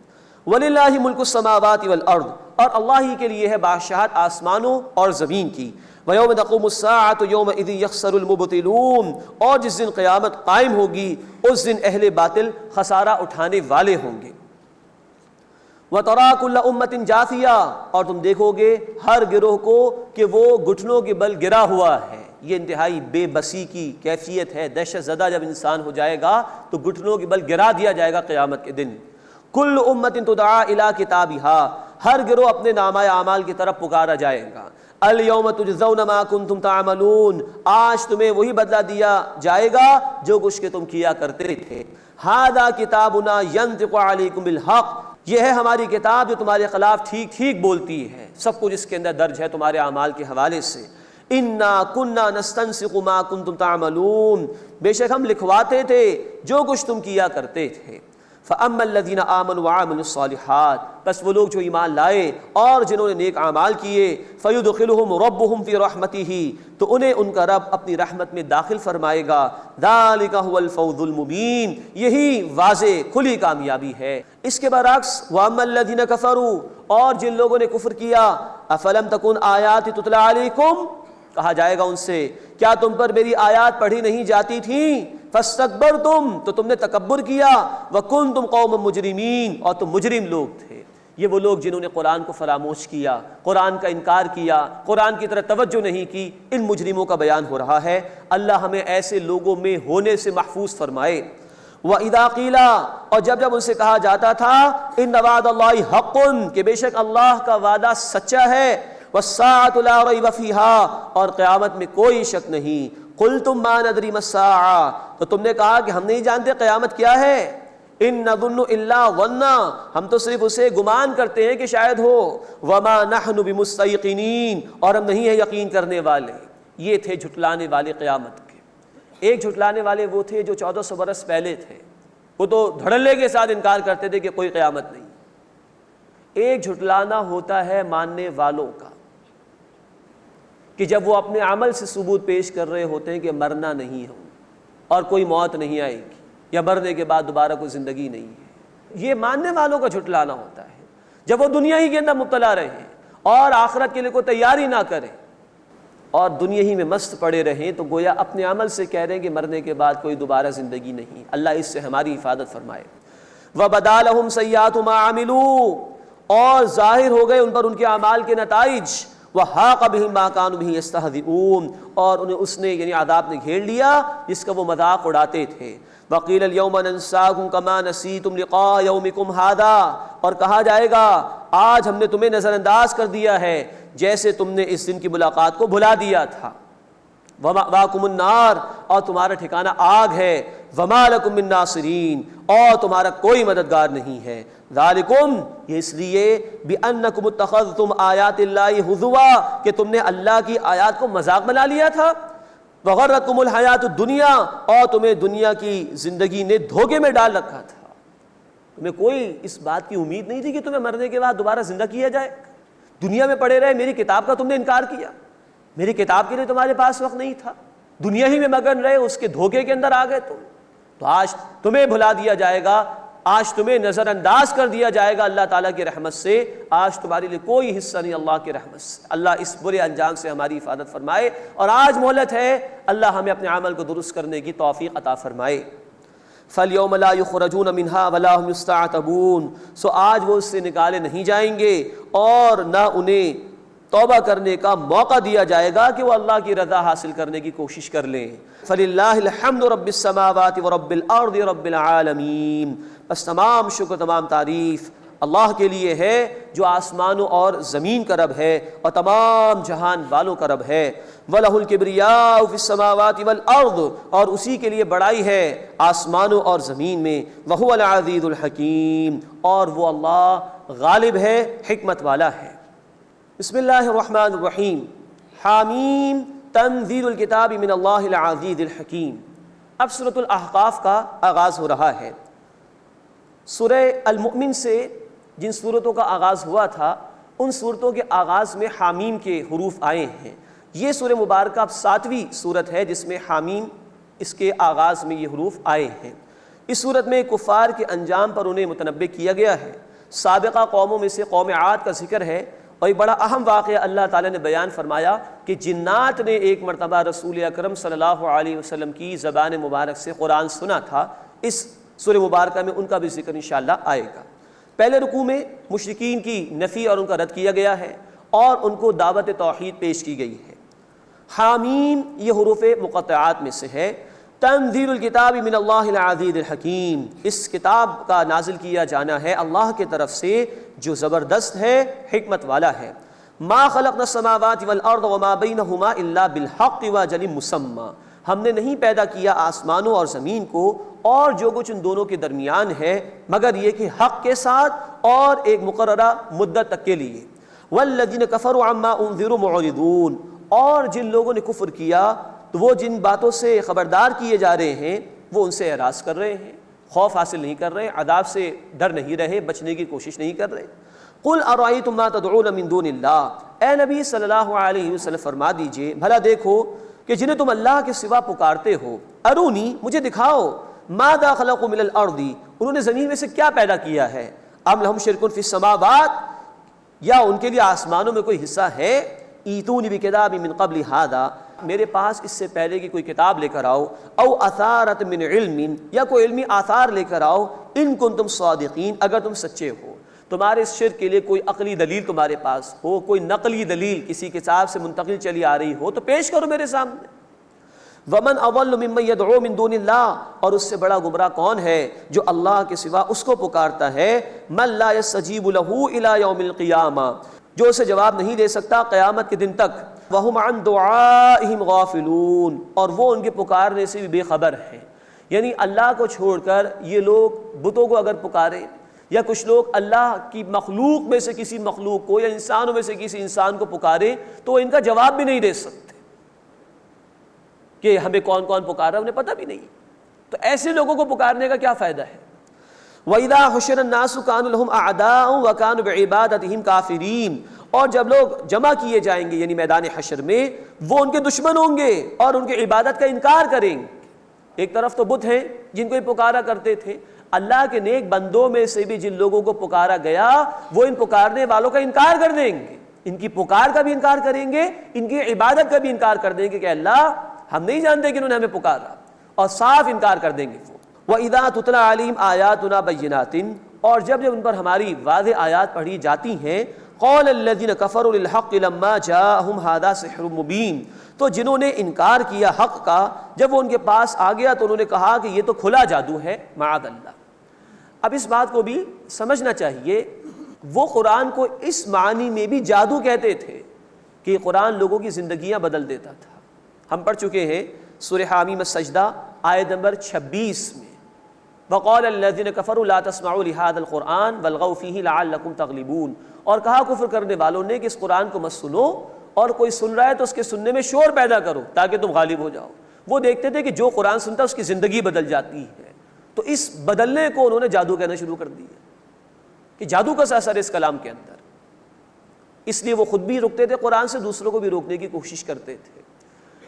وَلِلَّهِ مُلْكُ السَّمَاوَاتِ وَالْأَرْضِ، اور اللہ ہی کے لیے ہے بادشاہت آسمانوں اور زمین کی۔ وَيَوْمَ تَقُومُ السَّاعَةُ يَوْمَئِذٍ يَخْسَرُ الْمُبْطِلُونَ، اور جس دن قیامت قائم ہوگی اس دن اہل باطل خسارہ اٹھانے والے ہوں گے۔ وَتَرَىٰ كُلَّ أُمَّةٍ جَاثِيَةً، اور تم دیکھو گے ہر گروہ کو کہ وہ گھٹنوں کے بل گرا ہوا ہے۔ یہ انتہائی بے بسی کی کیفیت ہے، دہشت زدہ جب انسان ہو جائے گا تو گھٹنوں کے بل گرا دیا جائے گا قیامت کے دن۔ كُلُّ أُمَّةٍ تُدْعَىٰ إِلَىٰ كِتَابِهَا، ہر گروہ اپنے نامہ اعمال کی طرف پکارا جائے گا۔ الْيَوْمَ تُجْزَوْنَ مَا كُنتُمْ تَعْمَلُونَ، آج تمہیں وہی بدلہ دیا جائے گا جو کچھ کہ تم کیا کرتے تھے۔ هَذَا كِتَابُنَا يَنطِقُ عَلَيْكُمْ بِالْحَقِّ، یہ ہے ہماری کتاب جو تمہارے خلاف ٹھیک ٹھیک بولتی ہے، سب کچھ اس کے اندر درج ہے تمہارے اعمال کے حوالے سے۔ اِنَّا كُنَّا نَسْتَنسِخُ مَا كُنتُمْ تَعْمَلُونَ، بے شک ہم لکھواتے تھے جو کچھ تم کیا کرتے تھے۔ فَأَمَّا الَّذِينَ آمَنُوا وَعَمِلُوا الصَّالِحَاتِ، بس وہ لوگ جو ایمان لائے اور جنہوں نے نیک اعمال کیے، فَيُدْخِلُهُمْ رَبُّهُمْ فِي رَحْمَتِهِ، تو انہیں ان کا رب اپنی رحمت میں داخل فرمائے گا۔ ذَلِكَ هُوَ الْفَوْزُ الْمُبِينُ، یہی واضح کھلی کامیابی ہے۔ اس کے برعکس وَأَمَّا الَّذِينَ كَفَرُوا، اور جن لوگوں نے کفر کیا، أَفَلَمْ تَكُنْ آيَاتِي تُتْلَىٰ عَلَيْكُمْ، کہا جائے گا ان سے کیا تم پر میری آیات پڑھی نہیں جاتی تھیں؟ فَاسْتَكْبَرْتُمْ، تو تم نے تکبر کیا، وَكُنْتُمْ قَوْمًا مُجْرِمِينَ، اور تم مجرم لوگ تھے۔ یہ وہ لوگ جنہوں نے قرآن کو فراموش کیا، قرآن کا انکار کیا، قرآن کی طرف توجہ نہیں کی، ان مجرموں کا بیان ہو رہا ہے۔ اللہ ہمیں ایسے لوگوں میں ہونے سے محفوظ فرمائے۔ وَإِذَا قِيلَ، اور جب ان سے کہا جاتا تھا، إِنَّ وَعْدَ اللَّهِ حَقٌّ، کہ بے شک اللہ کا وعدہ سچا ہے، وَالسَّاعَةُ لَا رَيْبَ فِيهَا، اور قیامت میں کوئی شک نہیں، قُلْتُمْ مَا نَدْرِي مَا السَّاعَةُ، تو تم نے کہا کہ ہم نہیں جانتے قیامت کیا ہے۔ إِن نَظُنُّ إِلَّا ظَنًّا، ہم تو صرف اسے گمان کرتے ہیں کہ شاید ہو، وَمَا نَحْنُ بِمُسْتَيْقِنِينَ، اور ہم نہیں ہیں یقین کرنے والے۔ یہ تھے جھٹلانے والے قیامت کے۔ ایک جھٹلانے والے وہ تھے جو 1400 برس پہلے تھے، وہ تو دھڑلے کے ساتھ انکار کرتے تھے کہ کوئی قیامت نہیں۔ ایک جھٹلانا ہوتا ہے ماننے والوں کا، کہ جب وہ اپنے عمل سے ثبوت پیش کر رہے ہوتے ہیں کہ مرنا نہیں ہے اور کوئی موت نہیں آئے گی، یا مرنے کے بعد دوبارہ کوئی زندگی نہیں ہے، یہ ماننے والوں کا جھٹلانا ہوتا ہے۔ جب وہ دنیا ہی کے اندر مبتلا رہیں اور آخرت کے لیے کوئی تیاری نہ کریں اور دنیا ہی میں مست پڑے رہیں، تو گویا اپنے عمل سے کہہ رہے ہیں کہ مرنے کے بعد کوئی دوبارہ زندگی نہیں۔ اللہ اس سے ہماری حفاظت فرمائے۔ وَبَدَا لَهُمْ سَيِّئَاتُ مَا عَمِلُوا، اور ظاہر ہو گئے ان پر ان کے اعمال کے نتائج، وَحَاقَ بِهِم مَا كَانُوا بِهِ يَسْتَهْزِئُونَ، اور انہیں اس نے یعنی عذاب نے گھیر لیا جس کا وہ مذاق اڑاتے تھے۔ وَقِيلَ الْيَوْمَ نَنسَاكُمْ كَمَا نَسِيتُمْ لِقَاءَ يَوْمِكُمْ هَذَا، اور کہا جائے گا آج ہم نے تمہیں نظر انداز کر دیا ہے جیسے تم نے اس دن کی ملاقات کو بھلا دیا تھا۔ وَمَأْوَاكُمُ النَّارُ، اور تمہارا ٹھکانہ آگ ہے۔ وَمَا لَكُم مِّن نَّاصِرِينَ، اور تمہارا کوئی مددگار نہیں ہے۔ ذَلِكُمْ، یہ اس لیے بِأَنَّكُمُ اتَّخَذْتُمْ آیَاتِ اللَّهِ هُزُوًا، کہ تم نے اللہ کی آیات کو مذاق بنا لیا تھا۔ وَغَرَّتْكُمُ الْحَيَاةُ الدُّنْيَا، اور تمہیں دنیا کی زندگی نے دھوکے میں ڈال رکھا تھا۔ تمہیں کوئی اس بات کی امید نہیں تھی کہ تمہیں مرنے کے بعد دوبارہ زندہ کیا جائے۔ دنیا میں پڑے رہے، میری کتاب کا تم نے انکار کیا، میری کتاب کے لیے تمہارے پاس وقت نہیں تھا، دنیا ہی میں مگن رہے، اس کے دھوکے کے اندر آ گئے تم، تو آج تمہیں بھلا دیا جائے گا، آج تمہیں نظر انداز کر دیا جائے گا اللہ تعالیٰ کی رحمت سے۔ آج تمہارے لیے کوئی حصہ نہیں اللہ کی رحمت سے۔ اللہ اس برے انجام سے ہماری حفاظت فرمائے، اور آج مہلت ہے، اللہ ہمیں اپنے عمل کو درست کرنے کی توفیق عطا فرمائے۔ فَالْيَوْمَ لَا يُخْرَجُونَ مِنْهَا وَلَا هُمْ يُسْتَعْتَبُونَ، سو آج وہ اس سے نکالے نہیں جائیں گے اور نہ انہیں توبہ کرنے کا موقع دیا جائے گا کہ وہ اللہ کی رضا حاصل کرنے کی کوشش کر لیں۔ فَلِلَّهِ الْحَمْدُ رَبِّ السَّمَاوَاتِ وَرَبِّ الْأَرْضِ رَبِّ الْعَالَمِينَ، بس تمام شکر تمام تعریف اللہ کے لیے ہے جو آسمانوں اور زمین کا رب ہے اور تمام جہان والوں کا رب ہے۔ وَلَهُ الْكِبْرِيَاءُ فِي السَّمَاوَاتِ وَالْأَرْضِ، اور اسی کے لیے بڑائی ہے آسمانوں اور زمین میں۔ وَهُوَ الْعَزِيزُ الْحَكِيمُ، اور وہ اللہ غالب ہے، حکمت والا ہے۔ بسم اللہ الرحمن الرحیم۔ حامیم تنزیل الکتاب من اللہ العزیز الحکیم۔ اب سورۃ الاحقاف کا آغاز ہو رہا ہے۔ سورہ المؤمن سے جن صورتوں کا آغاز ہوا تھا ان صورتوں کے آغاز میں حامیم کے حروف آئے ہیں۔ یہ سورہ مبارکہ اب 7ویں صورت ہے جس میں حامیم اس کے آغاز میں یہ حروف آئے ہیں۔ اس صورت میں کفار کے انجام پر انہیں متنبع کیا گیا ہے۔ سابقہ قوموں میں سے قوم عاد کا ذکر ہے، اور ایک بڑا اہم واقعہ اللہ تعالیٰ نے بیان فرمایا کہ جنات نے ایک مرتبہ رسول اکرم صلی اللہ علیہ وسلم کی زبان مبارک سے قرآن سنا تھا۔ اس سورہ مبارکہ میں ان کا بھی ذکر انشاءاللہ آئے گا۔ پہلے رکوع میں مشرکین کی نفی اور ان کا رد کیا گیا ہے اور ان کو دعوت توحید پیش کی گئی ہے۔ حامیم یہ حروف مقطعات میں سے ہے۔ تنزیل الکتاب من اللہ العزیز الحکیم، اس کتاب کا نازل کیا جانا ہے اللہ کے طرف سے جو زبردست ہے، حکمت والا ہے۔ ما خلقنا السماوات والارض وما بینہما الا بالحق واجل مسمى، ہم نے نہیں پیدا کیا آسمانوں اور زمین کو اور جو کچھ ان دونوں کے درمیان ہے مگر یہ کہ حق کے ساتھ اور ایک مقررہ مدت تک کے لیے۔ والذین کفروا عما انذروا معرضون، اور جن لوگوں نے کفر کیا تو وہ جن باتوں سے خبردار کیے جا رہے ہیں وہ ان سے اعراض کر رہے ہیں، خوف حاصل نہیں کر رہے، عذاب سے ڈر نہیں رہے، بچنے کی کوشش نہیں کر رہے۔ قل ارأیتم ما تدعون من دون اللہ، اے نبی صلی اللہ علیہ وسلم فرما دیجئے بھلا دیکھو کہ جنہیں تم اللہ کے سوا پکارتے ہو، ارونی مجھے دکھاؤ، ماذا خلقوا من الارض انہوں نے زمین میں سے کیا پیدا کیا ہے، ام لہم شرک فی السماوات یا ان کے لیے آسمانوں میں کوئی حصہ ہے، ایتونی بکتاب من قبل ھذا میرے پاس اس سے پہلے کی کوئی کتاب لے کر آؤ، او اثارت من علم یا کوئی علمی آثار لے کر آؤ، ان کنتم صادقین اگر تم سچے ہو، تمہارے اس شرک کے لیے کوئی عقلی دلیل تمہارے پاس ہو، کوئی نقلی دلیل کسی کتاب سے منتقل چلی آ رہی ہو تو پیش کرو میرے سامنے۔ ومن اضل ممن يدعو من دون اللہ، اور اس سے بڑا گمراہ کون ہے جو اللہ کے سوا اس کو پکارتا ہے، من لا يستجیب له الى یوم القیامہ، جو اسے جواب نہیں دے سکتا قیامت کے دن تک، وہم عن دعائہم غافلون، اور وہ ان کے پکارنے سے بھی بے خبر ہیں۔ یعنی اللہ کو چھوڑ کر یہ لوگ بتوں کو اگر پکاریں یا کچھ لوگ اللہ کی مخلوق میں سے کسی مخلوق کو یا انسانوں میں سے کسی انسان کو پکاریں تو وہ ان کا جواب بھی نہیں دے سکتے۔ کہ ہمیں کون کون پکار رہا ہے، انہیں پتہ بھی نہیں. تو ایسے لوگوں کو پکارنے کا کیا فائدہ ہے؟ وَإِذَا حُشِرَ النَّاسُ كَانُوا لَهُمْ أَعْدَاءً وَكَانُوا بِعِبَادَتِهِمْ كَافِرِينَ. اور جب لوگ جمع کیے جائیں گے یعنی میدان حشر میں، وہ ان کے دشمن ہوں گے اور ان کی عبادت کا انکار کریں گے. ایک طرف تو بت ہیں جن کو یہ پکارا کرتے تھے، اللہ کے نیک بندوں میں سے بھی جن لوگوں کو پکارا گیا وہ ان پکارنے والوں کا انکار کر دیں گے، ان کی پکار کا بھی انکار کریں گے، ان کی عبادت کا بھی انکار کر دیں گے کہ اللہ ہم نہیں جانتے کہ انہوں نے ہمیں پکارا، اور صاف انکار کر دیں گے وہ. وَإِذَا تُتْلَىٰ عَلَيْهِمْ آيَاتُنَا بَيِّنَاتٍ. اور جب ان پر ہماری واضح آیات پڑھی جاتی ہیں، قَالَ الَّذِينَ كَفَرُوا لِلْحَقِّ لَمَّا جَاءَهُمْ هَٰذَا سِحْرٌ مُّبِينٌ. تو جنہوں نے انکار کیا حق کا، جب وہ ان کے پاس آ گیا تو انہوں نے کہا کہ یہ تو کھلا جادو ہے، معاذ اللہ. اب اس بات کو بھی سمجھنا چاہیے، وہ قرآن کو اس معنی میں بھی جادو کہتے تھے کہ قرآن لوگوں کی زندگیاں بدل دیتا تھا. ہم پڑھ چکے ہیں سورہ حامیم السجدہ آیت نمبر 26 میں، وَقَالَ الَّذِينَ كَفَرُوا لَا تَسْمَعُوا لِهَٰذَا الْقُرْآنِ وَالْغَوْا فِيهِ لَعَلَّكُمْ تَغْلِبُونَ. اور کہا کفر کرنے والوں نے کہ اس قرآن کو مت سنو، اور کوئی سن رہا ہے تو اس کے سننے میں شور پیدا کرو تاکہ تم غالب ہو جاؤ. وہ دیکھتے تھے کہ جو قرآن سنتا اس کی زندگی بدل جاتی ہے، تو اس بدلنے کو انہوں نے جادو کہنا شروع کر دیا کہ جادو کا اثر ہے اس کلام کے اندر. اس لیے وہ خود بھی رکتے تھے قرآن سے، دوسروں کو بھی روکنے کی کوشش کرتے تھے.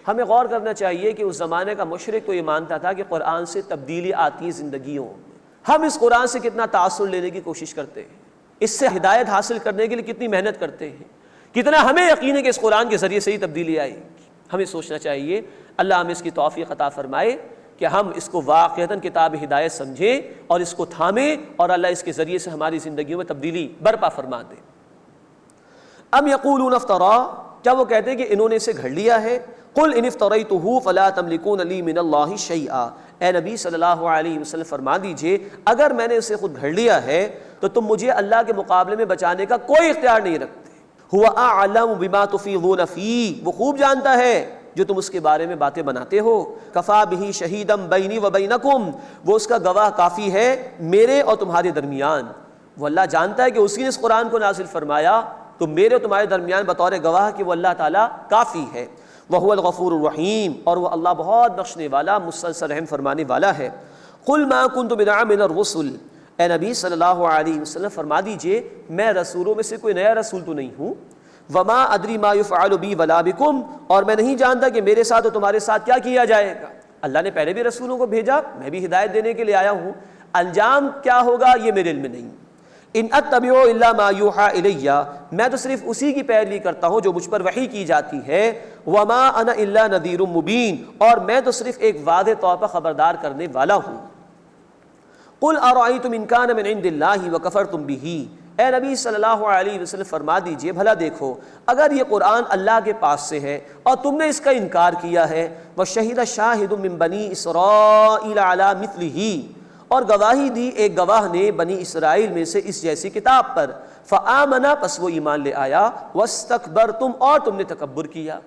ہمیں غور کرنا چاہیے کہ اس زمانے کا مشرک تو یہ مانتا تھا کہ قرآن سے تبدیلی آتی ہے زندگیوں میں. ہم اس قرآن سے کتنا تاثر لینے کی کوشش کرتے ہیں، اس سے ہدایت حاصل کرنے کے لیے کتنی محنت کرتے ہیں، کتنا ہمیں یقین ہے کہ اس قرآن کے ذریعے سے ہی تبدیلی آئے گی. ہمیں سوچنا چاہیے. اللہ ہمیں اس کی توفیق عطا فرمائے کہ ہم اس کو واقعتاً کتاب ہدایت سمجھیں اور اس کو تھامیں، اور اللہ اس کے ذریعے سے ہماری زندگیوں میں تبدیلی برپا فرما دے. ام یقولون افترا، کیا وہ کہتے ہیں کہ انہوں نے اسے گھڑ لیا ہے؟ قل ان افتریتہ فلا تملکون لی من اللہ شیئا. اے نبی صلی اللہ علیہ وسلم فرما دیجئے اگر میں نے اسے خود گھڑ لیا ہے تو تم مجھے اللہ کے مقابلے میں بچانے کا کوئی اختیار نہیں رکھتے. هو اعلم بما تفیضون فیہ، وہ خوب جانتا ہے جو تم اس کے بارے میں باتیں بناتے ہو. کفا بہ شہیدا بینی و بینکم، وہ اس کا گواہ کافی ہے میرے اور تمہارے درمیان. وہ اللہ جانتا ہے کہ اسی نے اس قرآن کو نازل فرمایا، تو میرے اور تمہارے درمیان بطور گواہ کہ وہ اللہ تعالیٰ کافی ہے. وَهُوَ الْغَفُورُ الرَّحِيمُ، اور وہ اللہ بہت بخشنے والا مسلسل رحم فرمانے والا ہے. قُلْ مَا كُنْتُ بِدْعًا مِنَ الرُّسُلِ، اے نبی صلی اللہ علیہ وسلم فرما دیجئے میں رسولوں میں سے کوئی نیا رسول تو نہیں ہوں. وَمَا أَدْرِي مَا يُفْعَلُ بِي وَلَا بِكُمْ، اور میں نہیں جانتا کہ میرے ساتھ اور تمہارے ساتھ کیا کیا جائے گا. اللہ نے پہلے بھی رسولوں کو بھیجا، میں بھی ہدایت دینے کے لیے آیا ہوں، انجام کیا ہوگا یہ میرے علم میں نہیں. ان اتبع الا ما یوحى الی، میں تو صرف اسی کی پیروی کرتا ہوں جو مجھ پر وحی کی جاتی ہے. وما انا الا نذیر مبین، اور میں تو صرف ایک واضح طور پر خبردار کرنے والا ہوں. قل ارأیتم ان کان من عند اللہ وکفرتم بہ، اے نبی صلی اللہ علیہ وسلم فرما دیجئے بھلا دیکھو اگر یہ قرآن اللہ کے پاس سے ہے اور تم نے اس کا انکار کیا ہے. وشہد شاہد من بنی اسرائیل علی مثلہ، اور گواہی دی ایک گواہ نے بنی اسرائیل میں سے اس جیسی کتاب پر. فآمنا، پس وہ ایمان لے آیا. واستکبرتم، اور تم نے تکبر کیا.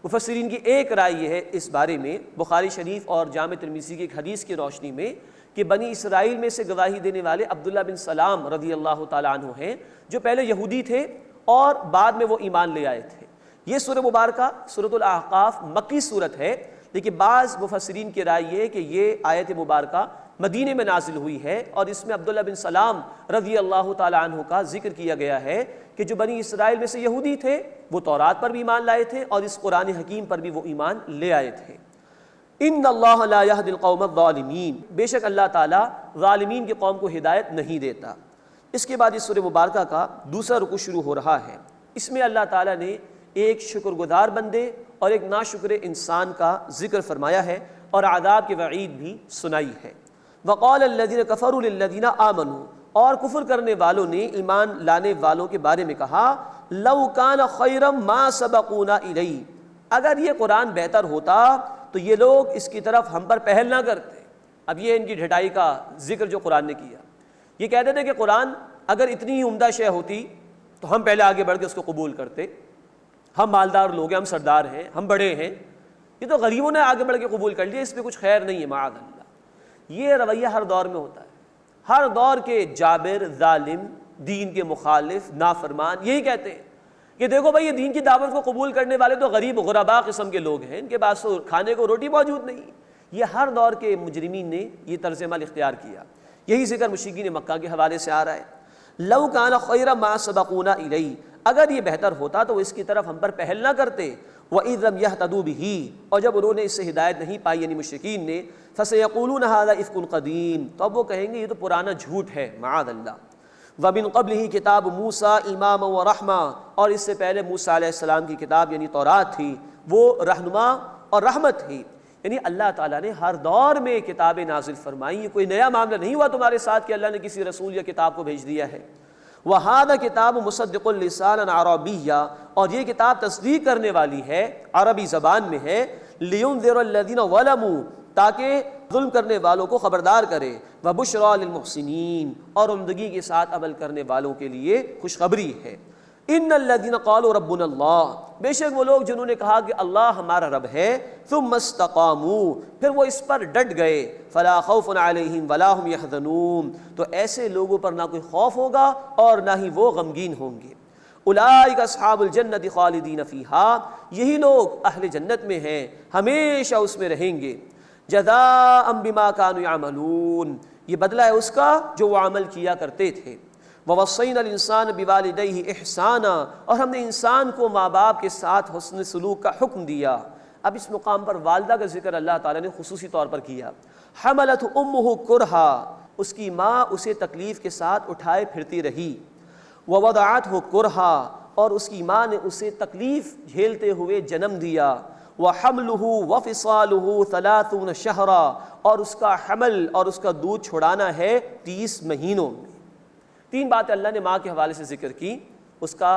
مفسرین کی ایک رائے یہ ہے اس بارے میں بخاری شریف اور جامع ترمذی کی ایک حدیث کی روشنی میں کہ بنی اسرائیل میں سے گواہی دینے والے عبداللہ بن سلام رضی اللہ تعالیٰ عنہ ہیں، جو پہلے یہودی تھے اور بعد میں وہ ایمان لے آئے تھے. یہ سورہ مبارکہ سورۃ الاحقاف مکی سورت ہے، لیکن بعض مفسرین کی رائے یہ ہے کہ یہ آیت مبارکہ مدینے میں نازل ہوئی ہے، اور اس میں عبداللہ بن سلام رضی اللہ تعالیٰ عنہ کا ذکر کیا گیا ہے کہ جو بنی اسرائیل میں سے یہودی تھے وہ تورات پر بھی ایمان لائے تھے اور اس قرآن حکیم پر بھی وہ ایمان لے آئے تھے. ان اللہ لا یہدی القوم الظالمین، بے شک اللہ تعالیٰ ظالمین کی قوم کو ہدایت نہیں دیتا. اس کے بعد اس سورہ مبارکہ کا دوسرا رکوع شروع ہو رہا ہے. اس میں اللہ تعالیٰ نے ایک شکر گزار بندے اور ایک ناشکر انسان کا ذکر فرمایا ہے اور عذاب کی وعید بھی سنائی ہے. وقال الذین کفروا للذین آمنوا، اور کفر کرنے والوں نے ایمان لانے والوں کے بارے میں کہا لو کان خیرا ما سبقونا الیہ، اگر یہ قرآن بہتر ہوتا تو یہ لوگ اس کی طرف ہم پر پہل نہ کرتے. اب یہ ان کی ڈھٹائی کا ذکر جو قرآن نے کیا. یہ کہتے تھے کہ قرآن اگر اتنی عمدہ شے ہوتی تو ہم پہلے آگے بڑھ کے اس کو قبول کرتے، ہم مالدار لوگ ہیں، ہم سردار ہیں، ہم بڑے ہیں، یہ تو غریبوں نے آگے بڑھ کے قبول کر لیا، اس میں کچھ خیر نہیں ہے معاذ اللہ. یہ رویہ ہر دور میں ہوتا ہے. ہر دور کے جابر، ظالم، دین کے مخالف، نافرمان یہی کہتے ہیں. کہ دیکھو بھائی یہ دین کی دعوت کو قبول کرنے والے تو غریب غربا قسم کے لوگ ہیں، ان کے پاس تو کھانے کو روٹی موجود نہیں۔ یہ ہر دور کے مجرمین نے یہ طرز عمل اختیار کیا۔ یہی ذکر مشرکین مکہ کے حوالے سے آ رہا ہے، لو کان خیرا ما سبقونا الیہ، اگر یہ بہتر ہوتا تو وہ اس کی طرف ہم پر پہل نہ کرتے، وَإِذْ لَمْ يَهْتَدُوا بِهِ، اور جب انہوں نے اس سے ہدایت نہیں پائی یعنی مشرکین نے، فَسَيَقُولُونَ هَذَا إِفْكٌ قَدِيمٌ، تو اب وہ کہیں گے یہ تو پرانا جھوٹ ہے، معاذ اللہ۔ وَمِن قَبْلِهِ كِتَابُ مُوسَىٰ إِمَامًا وَرَحْمَةً، اور اس سے پہلے موسیٰ علیہ السلام کی کتاب یعنی تورات تھی، وہ رہنما اور رحمت تھی۔ یعنی اللہ تعالیٰ نے ہر دور میں کتابیں نازل فرمائی، یہ کوئی نیا معاملہ نہیں ہوا تمہارے ساتھ کہ اللہ نے کسی رسول یا کتاب کو بھیج دیا ہے۔ وَهَذَا كِتَابٌ مُصَدِّقٌ لِسَانًا عَرَبِيًّا، اور یہ کتاب تصدیق کرنے والی ہے، عربی زبان میں ہے، لِيُنذِرَ الَّذِينَ ظَلَمُوا، تاکہ ظلم کرنے والوں کو خبردار کرے، وَبُشْرَىٰ لِلْمُحْسِنِينَ، اور عمدگی کے ساتھ عمل کرنے والوں کے لیے خوشخبری ہے۔ ان الذین قالوا ربنا اللہ، بے شک وہ لوگ جنہوں نے کہا کہ اللہ ہمارا رب ہے، ثم استقاموا، پھر وہ اس پر ڈٹ گئے، فلا خوف علیہم ولا هم يحزنون، تو ایسے لوگوں پر نہ کوئی خوف ہوگا اور نہ ہی وہ غمگین ہوں گے۔ اولئک اصحاب الجنۃ خالدین فیہا، یہی لوگ اہل جنت میں ہیں، ہمیشہ اس میں رہیں گے۔ جزاء بما كانوا يعملون، یہ بدلہ ہے اس کا جو وہ عمل کیا کرتے تھے۔ وَوَصَّيْنَا الْإِنسَانَ بِوَالِدَيْهِ إِحْسَانًا، اور ہم نے انسان کو ماں باپ کے ساتھ حسن سلوک کا حکم دیا۔ اب اس مقام پر والدہ کا ذکر اللہ تعالیٰ نے خصوصی طور پر کیا۔ حَمَلَتْهُ أُمُّهُ كُرْهًا، اس کی ماں اسے تکلیف کے ساتھ اٹھائے پھرتی رہی۔ وَوَضَعَتْهُ كُرْهًا، اور اس کی ماں نے اسے تکلیف جھیلتے ہوئے جنم دیا۔ وَحَمْلُهُ وَفِصَالُهُ 30 شَهْرًا، اور اس کا حمل اور اس کا دودھ چھڑانا ہے 30 مہینوں میں۔ تین باتیں اللہ نے ماں کے حوالے سے ذکر کی، اس کا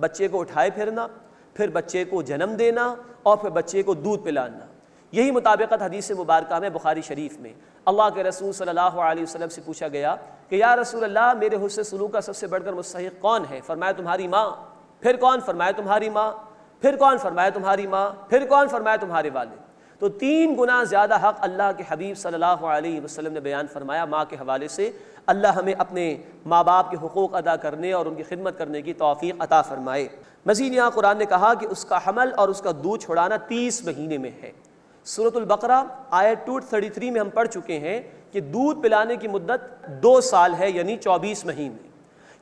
بچے کو اٹھائے پھرنا، پھر بچے کو جنم دینا، اور پھر بچے کو دودھ پلانا۔ یہی مطابقت حدیث مبارکہ میں بخاری شریف میں اللہ کے رسول صلی اللہ علیہ وسلم سے پوچھا گیا کہ یا رسول اللہ میرے حسن سلوک کا سب سے بڑھ کر مستحق کون ہے؟ فرمایا تمہاری ماں۔ پھر کون؟ فرمایا تمہاری ماں۔ پھر کون؟ فرمایا تمہاری ماں۔ پھر کون؟ فرمایا تمہارے والد۔ تو 3 گنا زیادہ حق اللہ کے حبیب صلی اللہ علیہ وسلم نے بیان فرمایا ماں کے حوالے سے۔ اللہ ہمیں اپنے ماں باپ کے حقوق ادا کرنے اور ان کی خدمت کرنے کی توفیق عطا فرمائے۔ مزید یہاں قرآن نے کہا کہ اس کا حمل اور اس کا دودھ چھڑانا 30 مہینے میں ہے۔ سورۃ البقرہ آیت 233 میں ہم پڑھ چکے ہیں کہ دودھ پلانے کی مدت 2 سال ہے یعنی 24 مہینے۔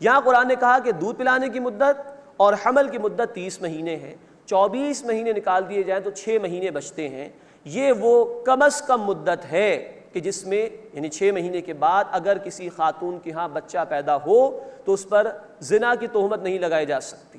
یہاں قرآن نے کہا کہ دودھ پلانے کی مدت اور حمل کی مدت 30 مہینے ہے۔ 24 مہینے نکال دیے جائیں تو 6 مہینے بچتے ہیں۔ یہ وہ کم از کم مدت ہے کہ جس میں یعنی 6 مہینے کے بعد اگر کسی خاتون کے ہاں بچہ پیدا ہو تو اس پر زنا کی تہمت نہیں لگائی جا سکتی۔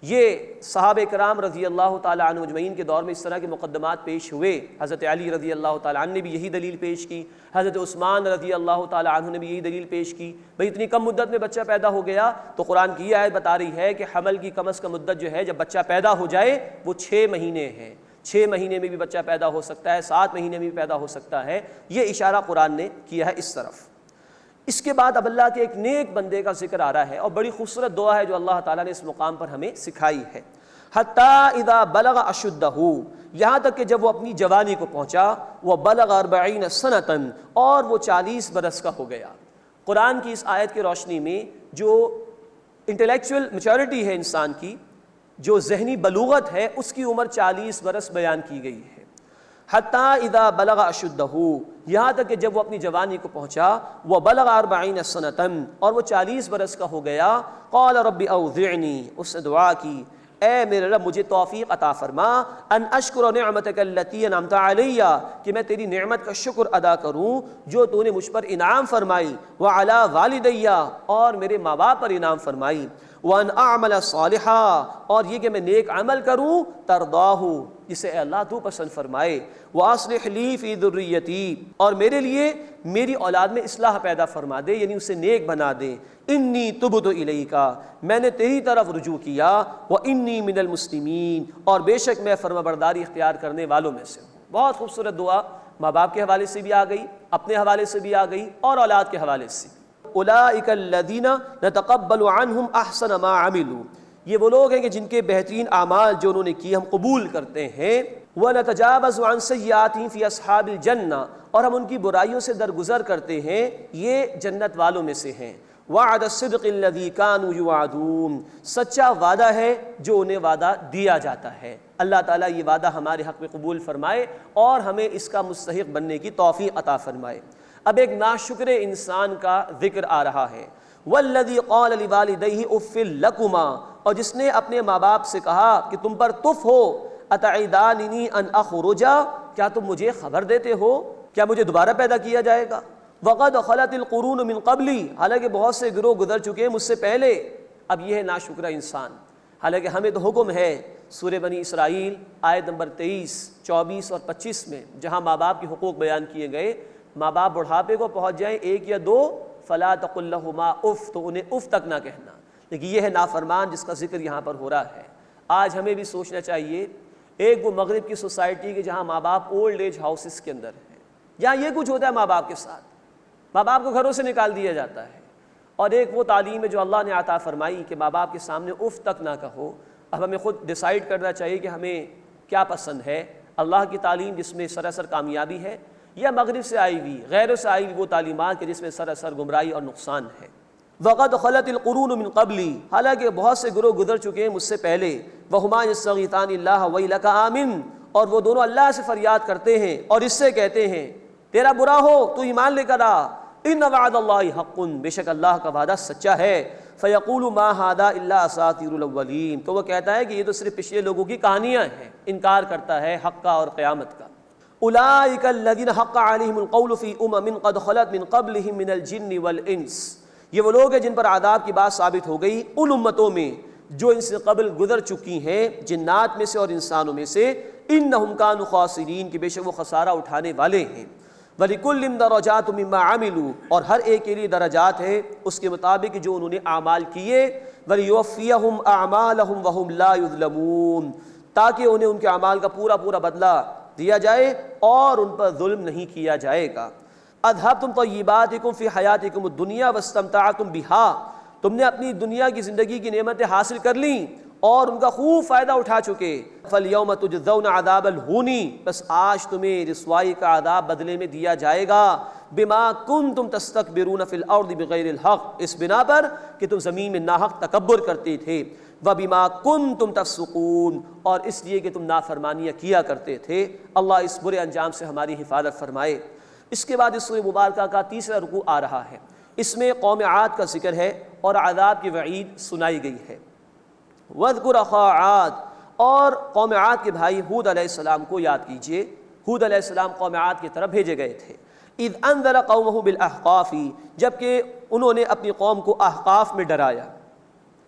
یہ صحابہ کرام رضی اللہ تعالیٰ عنہ اجمعین کے دور میں اس طرح کے مقدمات پیش ہوئے۔ حضرت علی رضی اللہ تعالیٰ عنہ نے بھی یہی دلیل پیش کی، حضرت عثمان رضی اللہ تعالیٰ عنہ نے بھی یہی دلیل پیش کی۔ بھئی اتنی کم مدت میں بچہ پیدا ہو گیا تو قرآن کی یہ آیت بتا رہی ہے کہ حمل کی کم از کم مدت جو ہے جب بچہ پیدا ہو جائے وہ 6 مہینے ہے۔ 6 مہینے میں بھی بچہ پیدا ہو سکتا ہے، 7 مہینے میں بھی پیدا ہو سکتا ہے۔ یہ اشارہ قرآن نے کیا ہے اس طرف۔ اس کے بعد اب اللہ کے ایک نیک بندے کا ذکر آ رہا ہے اور بڑی خوبصورت دعا ہے جو اللہ تعالیٰ نے اس مقام پر ہمیں سکھائی ہے۔ حَتَّى إِذَا بَلَغَ أَشُدَّهُ، یہاں تک کہ جب وہ اپنی جوانی کو پہنچا، وَبَلَغَ 40 سَنَةً، اور وہ 40 برس کا ہو گیا۔ قرآن کی اس آیت کی روشنی میں جو انٹلیکچوئل میچورٹی ہے انسان کی، جو ذہنی بلوغت ہے، اس کی عمر 40 برس بیان کی گئی ہے۔ حَتَّى إِذَا بَلَغَ أَشُدَّهُ، یہاں تک کہ جب وہ اپنی جوانی کو پہنچا، وَبَلَغَ 40 سَنَةً، اور وہ 40 برس کا ہو گیا، قَالَ رَبِّ أَوْزِعْنِي، اس نے دعا کی اے میرے رب مجھے توفیق عطا فرما، ان اشکر نعمتک التی انعمت علی، کہ میں تیری نعمت کا شکر ادا کروں جو تو نے مجھ پر انعام فرمائی، وعلی والدی، اور میرے ماں باپ پر انعام فرمائی، وان اعمل صالحا، اور یہ کہ میں نیک عمل کروں ترضاہ، جسے اے اللہ تو پسند فرمائے، واصلح لی فی ذریتی، اور میرے لیے میری اولاد میں اصلاح پیدا فرما دے، یعنی اسے نیک بنا دے، انی تبت الیک، میں نے تیری طرف رجوع کیا، وانی من المسلمین، اور بے شک میں فرما برداری اختیار کرنے والوں میں سے ہوں۔ بہت خوبصورت دعا ماں باپ کے حوالے سے بھی آ گئی، اپنے حوالے سے بھی آ گئی، اور اولاد کے حوالے سے۔ اولئک الذین نتقبل عنہم احسن ما عملوا، یہ وہ لوگ ہیں کہ جن کے بہترین اعمال جو انہوں نے کیے ہم قبول کرتے ہیں، وَنَتَجَاوَزُ عَنْ سَيِّئَاتِهِمْ فِي أَصْحَابِ الْجَنَّةِ، اور ہم ان کی برائیوں سے درگزر کرتے ہیں، یہ جنت والوں میں سے ہیں۔ وعد الصدق الذی کانوا یوعدون، سچا وعدہ ہے جو انہیں وعدہ دیا جاتا ہے۔ اللہ تعالیٰ یہ وعدہ ہمارے حق میں قبول فرمائے اور ہمیں اس کا مستحق بننے کی توفیق عطا فرمائے۔ اب ایک ناشکر انسان کا ذکر آ رہا ہے۔ والذی قال لوالدیہ اف لکما، اور جس نے اپنے ماں باپ سے کہا کہ تم پر تف ہو، اتعداننی ان اخرج، کیا تم مجھے خبر دیتے ہو کیا مجھے دوبارہ پیدا کیا جائے گا؟ وقد خلت القرون من قبلی، حالانکہ بہت سے گروہ گزر چکے ہیں مجھ سے پہلے۔ اب یہ ہے ناشکرہ انسان، حالانکہ ہمیں تو حکم ہے سورہ بنی اسرائیل آیت نمبر 23، 24 اور 25 میں، جہاں ماں باپ کے حقوق بیان کیے گئے، ماں باپ بڑھاپے کو پہنچ جائیں 1 یا 2، فلا تقل لہما اف، تو انہیں اف تک نہ کہنا۔ لیکن یہ ہے نافرمان جس کا ذکر یہاں پر ہو رہا ہے۔ آج ہمیں بھی سوچنا چاہیے، ایک وہ مغرب کی سوسائٹی کے جہاں ماں باپ اولڈ ایج ہاؤسز کے اندر ہیں، جہاں یہ کچھ ہوتا ہے ماں باپ کے ساتھ، ماں باپ کو گھروں سے نکال دیا جاتا ہے، اور ایک وہ تعلیم ہے جو اللہ نے عطا فرمائی کہ ماں باپ کے سامنے اف تک نہ کہو۔ اب ہمیں خود ڈیسائیڈ کرنا چاہیے کہ ہمیں کیا پسند ہے، اللہ کی تعلیم جس میں سراسر کامیابی ہے، یا مغرب سے آئی ہوئی غیروں سے آئی ہوئی وہ تعلیمات کہ جس میں سراسر گمراہی اور نقصان ہے۔ وقد خلت القرون من قبلی، حالانکہ بہت سے گروہ گزر چکے ہیں مجھ سے پہلے، وہما یستغیثان اللہ ویلک آمن، اور وہ دونوں اللہ سے فریاد کرتے ہیں اور اس سے کہتے ہیں تیرا برا ہو تو ایمان لے کر آ، ان وعد اللہ حق، بے شک اللہ کا وعدہ سچا ہے۔ فیقول ما ھذا الا اساطیر الاولین، تو وہ کہتا ہے کہ یہ تو صرف پچھلے لوگوں کی کہانیاں ہیں، انکار کرتا ہے حق کا اور قیامت کا۔ اولئک الذین حق علیہم القول فی امم قد خلت من قبلہم من الجن والانس، یہ وہ لوگ ہیں جن پر عذاب کی بات ثابت ہو گئی ان امتوں میں جو ان سے قبل گزر چکی ہیں، جنات میں سے اور انسانوں میں سے، انہم کانوا خاسرین، کہ بے شک وہ خسارہ اٹھانے والے ہیں۔ وَلِكُلٍّ دَرَجَاتٌ مِّمَّا عَمِلُوا، اور ہر ایک کے لیے درجات ہیں اس کے مطابق جو انہوں نے اعمال کیے، وَلِيُوَفِّيَهُمْ أَعْمَالَهُمْ وَهُمْ لَا يُظْلَمُونَ، تاکہ انہیں ان کے اعمال کا پورا پورا بدلہ دیا جائے اور ان پر ظلم نہیں کیا جائے گا۔ اذهبتم طیباتکم فی حیاتکم الدنیا واستمتعتم بها، تم نے اپنی دنیا کی زندگی کی نعمتیں حاصل کر لیں اور ان کا خوب فائدہ اٹھا چکے، فَالْيَوْمَ تُجْزَوْنَ عَذَابَ الْهُونِ، بس آج تمہیں رسوائی کا عذاب بدلے میں دیا جائے گا، بِمَا كُنْتُمْ تَسْتَكْبِرُونَ فِي الْأَرْضِ بِغَيْرِ الْحَقِّ، اس بنا پر کہ تم زمین میں ناحق تکبر کرتے تھے، وَبِمَا كُنْتُمْ تَفْسُقُونَ، اور اس لیے کہ تم نافرمانیاں کیا کرتے تھے۔ اللہ اس برے انجام سے ہماری حفاظت فرمائے۔ اس کے بعد اس سورہ مبارکہ کا تیسرا رکوع آ رہا ہے، اس میں قوم عاد کا ذکر ہے اور عذاب کی وعید سنائی گئی ہے۔ وَاذْكُرْ أَخَا عَادٍ، اور قوم عاد کے بھائی ہود علیہ السلام کو یاد کیجئے۔ ہود علیہ السلام قوم عاد کی طرف بھیجے گئے تھے۔ اِذْ أَنذَرَ قَوْمَهُ بِالْأَحْقَافِ، جبکہ انہوں نے اپنی قوم کو احقاف میں ڈرایا،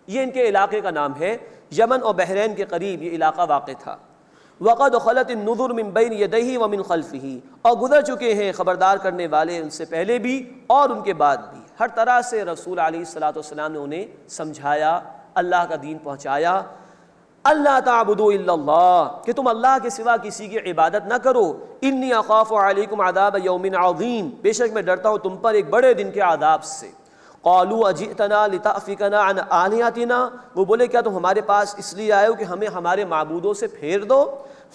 یہ ان کے علاقے کا نام ہے، یمن اور بحرین کے قریب یہ علاقہ واقع تھا۔ وَقَدْ خَلَتِ النُّذُرُ مِن بَيْنِ يَدَيْهِ وَمِن خَلْفِهِ، اور گزر چکے ہیں خبردار کرنے والے ان سے پہلے بھی اور ان کے بعد بھی، ہر طرح سے رسول علیہ الصلوۃ والسلام نے انہیں سمجھایا، اللہ کا دین پہنچایا۔ اللہ تعبدوا الا اللہ، کہ تم اللہ کے سوا کسی کی عبادت نہ کرو، انی اخاف علیکم عذاب یوم عظیم، بے شک میں ڈرتا ہوں تم پر ایک بڑے دن کے عذاب سے۔ قالوا اجئتنا لتأفکنا عن آلہتنا، وہ بولے کیا تم ہمارے پاس اس لیے آئے ہو کہ ہمیں ہمارے معبودوں سے پھیر دو؟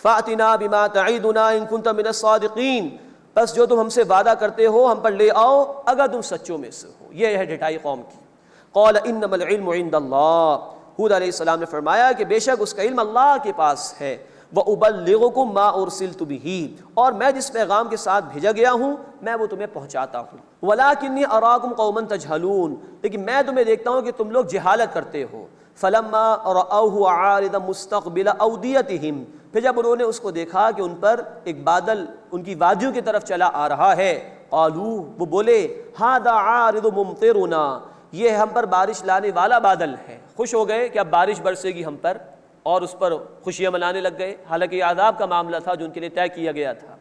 فأتنا بما تعیدنا ان کنت من الصادقین، بس جو تم ہم سے وعدہ کرتے ہو ہم پر لے آؤ اگر تم سچوں میں سے ہو۔ یہ ہے ڈٹائی قوم کی۔ قال انما العلم عند اللہ، ہود علیہ السلام نے فرمایا کہ بے شک اس کا علم اللہ کے پاس ہے۔ وَأُبَلِّغُكُم مَّا أُرْسِلْتُ بِهِ، اور میں جس پیغام کے ساتھ بھیجا گیا ہوں میں وہ تمہیں پہنچاتا ہوں۔ وَلَٰكِنِّي أَرَاكُمْ قَوْمًا تَجْهَلُونَ، لیکن میں تمہیں دیکھتا ہوں کہ تم لوگ جہالت کرتے ہو۔ فَلَمَّا رَأَوْهُ عَارِضًا مُسْتَقْبِلَ أَوْدِيَتِهِمْ، پھر جب انہوں نے اس کو دیکھا کہ ان پر ایک بادل ان کی وادیوں کی طرف چلا آ رہا ہے، قالوا، وہ بولے هَٰذَا عَارِضٌ مُمْطِرُنَا، یہ ہم پر بارش لانے والا بادل ہے۔ خوش ہو گئے کہ اب بارش برسے گی ہم پر، اور اس پر خوشیاں منانے لگ گئے، حالانکہ یہ عذاب کا معاملہ تھا جو ان کے لیے طے کیا گیا تھا۔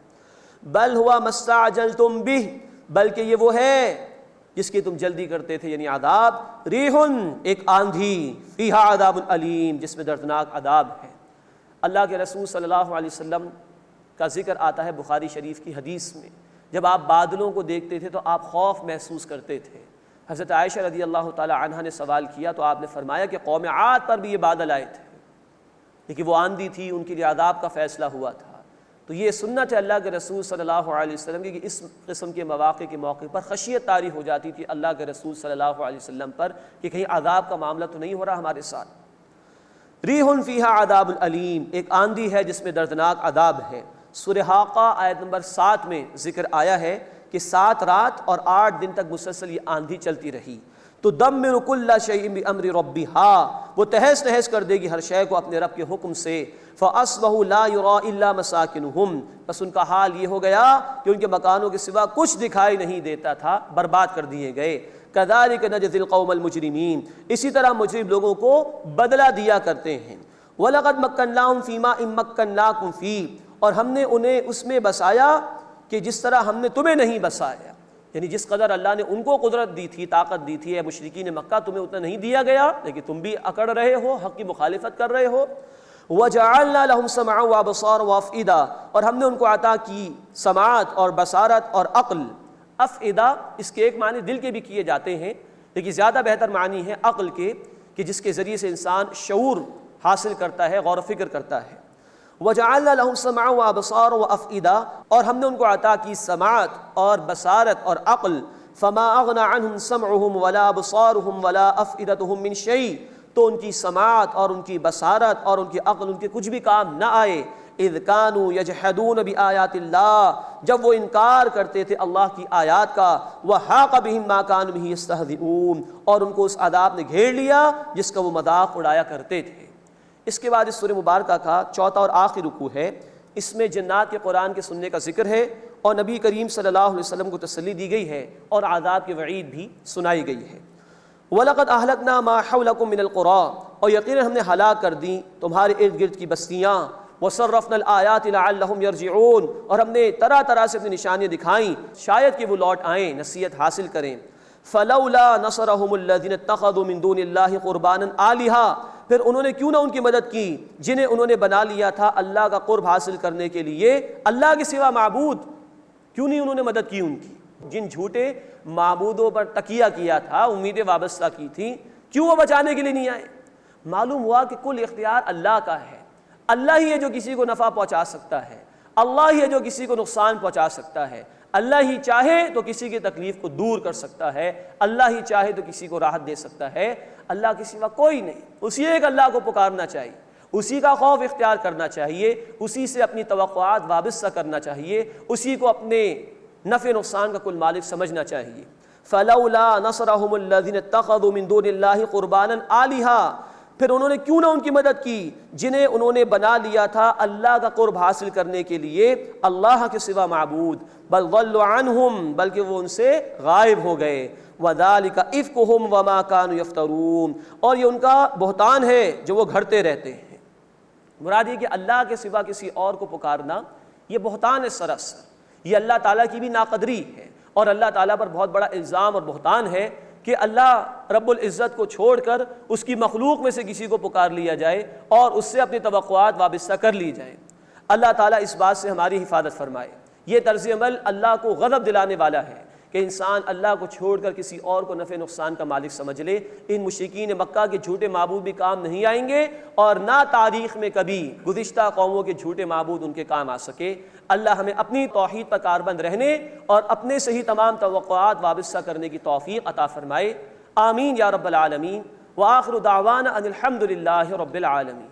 بل ہوا ما استعجلتم بہ، بلکہ یہ وہ ہے جس کی تم جلدی کرتے تھے، یعنی عذاب۔ ریح، ایک آندھی، فیہا عذاب علیم، جس میں دردناک عذاب ہے۔ اللہ کے رسول صلی اللہ علیہ وسلم کا ذکر آتا ہے بخاری شریف کی حدیث میں، جب آپ بادلوں کو دیکھتے تھے تو آپ خوف محسوس کرتے تھے۔ حضرت عائشہ رضی اللہ تعالی عنہا نے سوال کیا تو آپ نے فرمایا کہ قوم عاد پر بھی یہ بادل آئے تھے، لیکن وہ آندھی تھی، ان کے لیے عذاب کا فیصلہ ہوا تھا۔ تو یہ سنت ہے اللہ کے رسول صلی اللہ علیہ وسلم کی کہ اس قسم کے مواقع کے موقع پر خشیت طاری ہو جاتی تھی اللہ کے رسول صلی اللہ علیہ وسلم پر کہ کہیں عذاب کا معاملہ تو نہیں ہو رہا ہمارے ساتھ۔ ریحٌ فیہا عذاب علیم، ایک آندھی ہے جس میں دردناک عذاب ہے۔ سورہ حاقہ آیت نمبر 7 میں ذکر آیا ہے کہ 7 رات اور 8 دن تک مسلسل یہ آندھی چلتی رہی۔ تدمر کل شیء بامر ربھا، وہ تہس نہس کر دے گی ہر شے کو اپنے رب کے حکم سے۔ فاصبحوا لا یری الا مساکنہم، بس ان کا حال یہ ہو گیا کہ ان کے مکانوں کے سوا کچھ دکھائی نہیں دیتا تھا، برباد کر دیے گئے۔ کذالک نجزی القوم المجرمین، اسی طرح مجرم لوگوں کو بدلہ دیا کرتے ہیں۔ وَلَقَدْ مَكَّنَّاهُمْ فِي مَا إِن مَّكَّنَّاكُمْ فِيهِ، اور ہم نے انہیں اس میں بسایا کہ جس طرح ہم نے تمہیں نہیں بسایا، یعنی جس قدر اللہ نے ان کو قدرت دی تھی، طاقت دی تھی، اے مشرکین مکہ تمہیں اتنا نہیں دیا گیا، لیکن تم بھی اکڑ رہے ہو، حق کی مخالفت کر رہے ہو۔ وَجَعَلْنَا لَهُمْ سَمْعًا وَأَبْصَارًا وَأَفْئِدَةً، اور ہم نے ان کو عطا کی سماعت اور بصارت اور عقل۔ افئدہ اس کے ایک معنی دل کے بھی کیے جاتے ہیں، لیکن زیادہ بہتر معنی ہے عقل کے، کہ جس کے ذریعے سے انسان شعور حاصل کرتا ہے، غور و فکر کرتا ہے۔ وَجَعَلْنَا لَهُمْ سَمْعًا وَأَبْصَارًا وَأَفْئِدَةً، اور ہم نے ان کو عطا کی سماعت اور بصارت اور عقل۔ فَمَا أَغْنَى عَنْهُمْ سَمْعُهُمْ وَلَا أَبْصَارُهُمْ وَلَا أَفْئِدَتُهُمْ مِنْ شَيْءٍ، تو ان کی سماعت اور ان کی بصارت اور ان کی عقل ان کے کچھ بھی کام نہ آئے۔ اذ كانوا يجحدون بآیات اللہ، جب وہ انکار کرتے تھے اللہ کی آیات کا۔ وحاق بهم ما كانوا به يستهزئون، اور ان کو اس عذاب نے گھیر لیا جس کا وہ مذاق اڑایا کرتے تھے۔ اس کے بعد اس سورہ مبارکہ کا چوتھا اور آخری رکوع ہے، اس میں جنات کے قرآن کے سننے کا ذکر ہے اور نبی کریم صلی اللہ علیہ وسلم کو تسلی دی گئی ہے اور عذاب کی وعید بھی سنائی گئی ہے۔ وَلَقَدْ أَهْلَكْنَا مَا حَوْلَكُم مِّنَ الْقُرَىٰ، اور یقیناً ہم نے ہلاک کر دیں تمہارے ارد گرد کی بستیاں۔ وَصَرَّفْنَا الْآيَاتِ لَعَلَّهُمْ يَرْجِعُونَ، اور ہم نے طرح طرح سے اپنی نشانیاں دکھائیں شاید کہ وہ لوٹ آئیں، نصیحت حاصل کریں۔ فَلَوْلَا نَصَرَهُمُ الَّذِينَ اتَّخَذُوا مِن دُونِ اللَّهِ قُرْبَانًا آلِهَةً، پھر انہوں نے کیوں نہ ان کی مدد کی جنہیں انہوں نے بنا لیا تھا اللہ کا قرب حاصل کرنے کے لیے اللہ کے سوا معبود، کیوں نہیں انہوں نے مدد کی ان کی؟ جن جھوٹے معبودوں پر تکیہ کیا تھا، امیدیں وابستہ کی تھیں، کیوں وہ بچانے کے لیے نہیں آئے؟ معلوم ہوا کہ کل اختیار اللہ کا ہے، اللہ ہی ہے جو کسی کو نفع پہنچا سکتا ہے، اللہ ہی ہے جو کسی کو نقصان پہنچا سکتا ہے، اللہ ہی چاہے تو کسی کی تکلیف کو دور کر سکتا ہے، اللہ ہی چاہے تو کسی کو راحت دے سکتا ہے، اللہ کے سوا کوئی نہیں۔ اسی ایک اللہ کو پکارنا چاہیے، اسی کا خوف اختیار کرنا چاہیے، اسی سے اپنی توقعات وابستہ کرنا چاہیے، اسی کو اپنے نفع نقصان کا کل مالک سمجھنا چاہیے۔ فَلَوْلَا نَصَرَهُمُ الَّذِينَ اتَّخَذُوا مِن دُونِ اللَّهِ قُرْبَانًا آلِهَةً، پھر انہوں نے کیوں نہ ان کی مدد کی جنہیں انہوں نے بنا لیا تھا اللہ کا قرب حاصل کرنے کے لیے اللہ کے سوا معبود۔ بل ضلوا عنہم، بلکہ وہ ان سے غائب ہو گئے۔ وَذَلِكَ إِفْكُهُمْ وَمَا كَانُوا يَفْتَرُونَ، اور یہ ان کا بہتان ہے جو وہ گھڑتے رہتے ہیں۔ مراد یہ کہ اللہ کے سوا کسی اور کو پکارنا یہ بہتان ہے سراسر، یہ اللہ تعالیٰ کی بھی ناقدری ہے، اور اللہ تعالیٰ پر بہت بڑا الزام اور بہتان ہے کہ اللہ رب العزت کو چھوڑ کر اس کی مخلوق میں سے کسی کو پکار لیا جائے اور اس سے اپنی توقعات وابستہ کر لی جائیں۔ اللہ تعالیٰ اس بات سے ہماری حفاظت فرمائے۔ یہ طرز عمل اللہ کو غضب دلانے والا ہے کہ انسان اللہ کو چھوڑ کر کسی اور کو نفع نقصان کا مالک سمجھ لے۔ ان مشرکین مکہ کے جھوٹے معبود بھی کام نہیں آئیں گے، اور نہ تاریخ میں کبھی گزشتہ قوموں کے جھوٹے معبود ان کے کام آ سکے۔ اللہ ہمیں اپنی توحید پر کاربند رہنے اور اپنے سے ہی تمام توقعات وابستہ کرنے کی توفیق عطا فرمائے۔ آمین یا رب العالمین۔ وآخر دعوانا ان الحمد للہ رب العالمین۔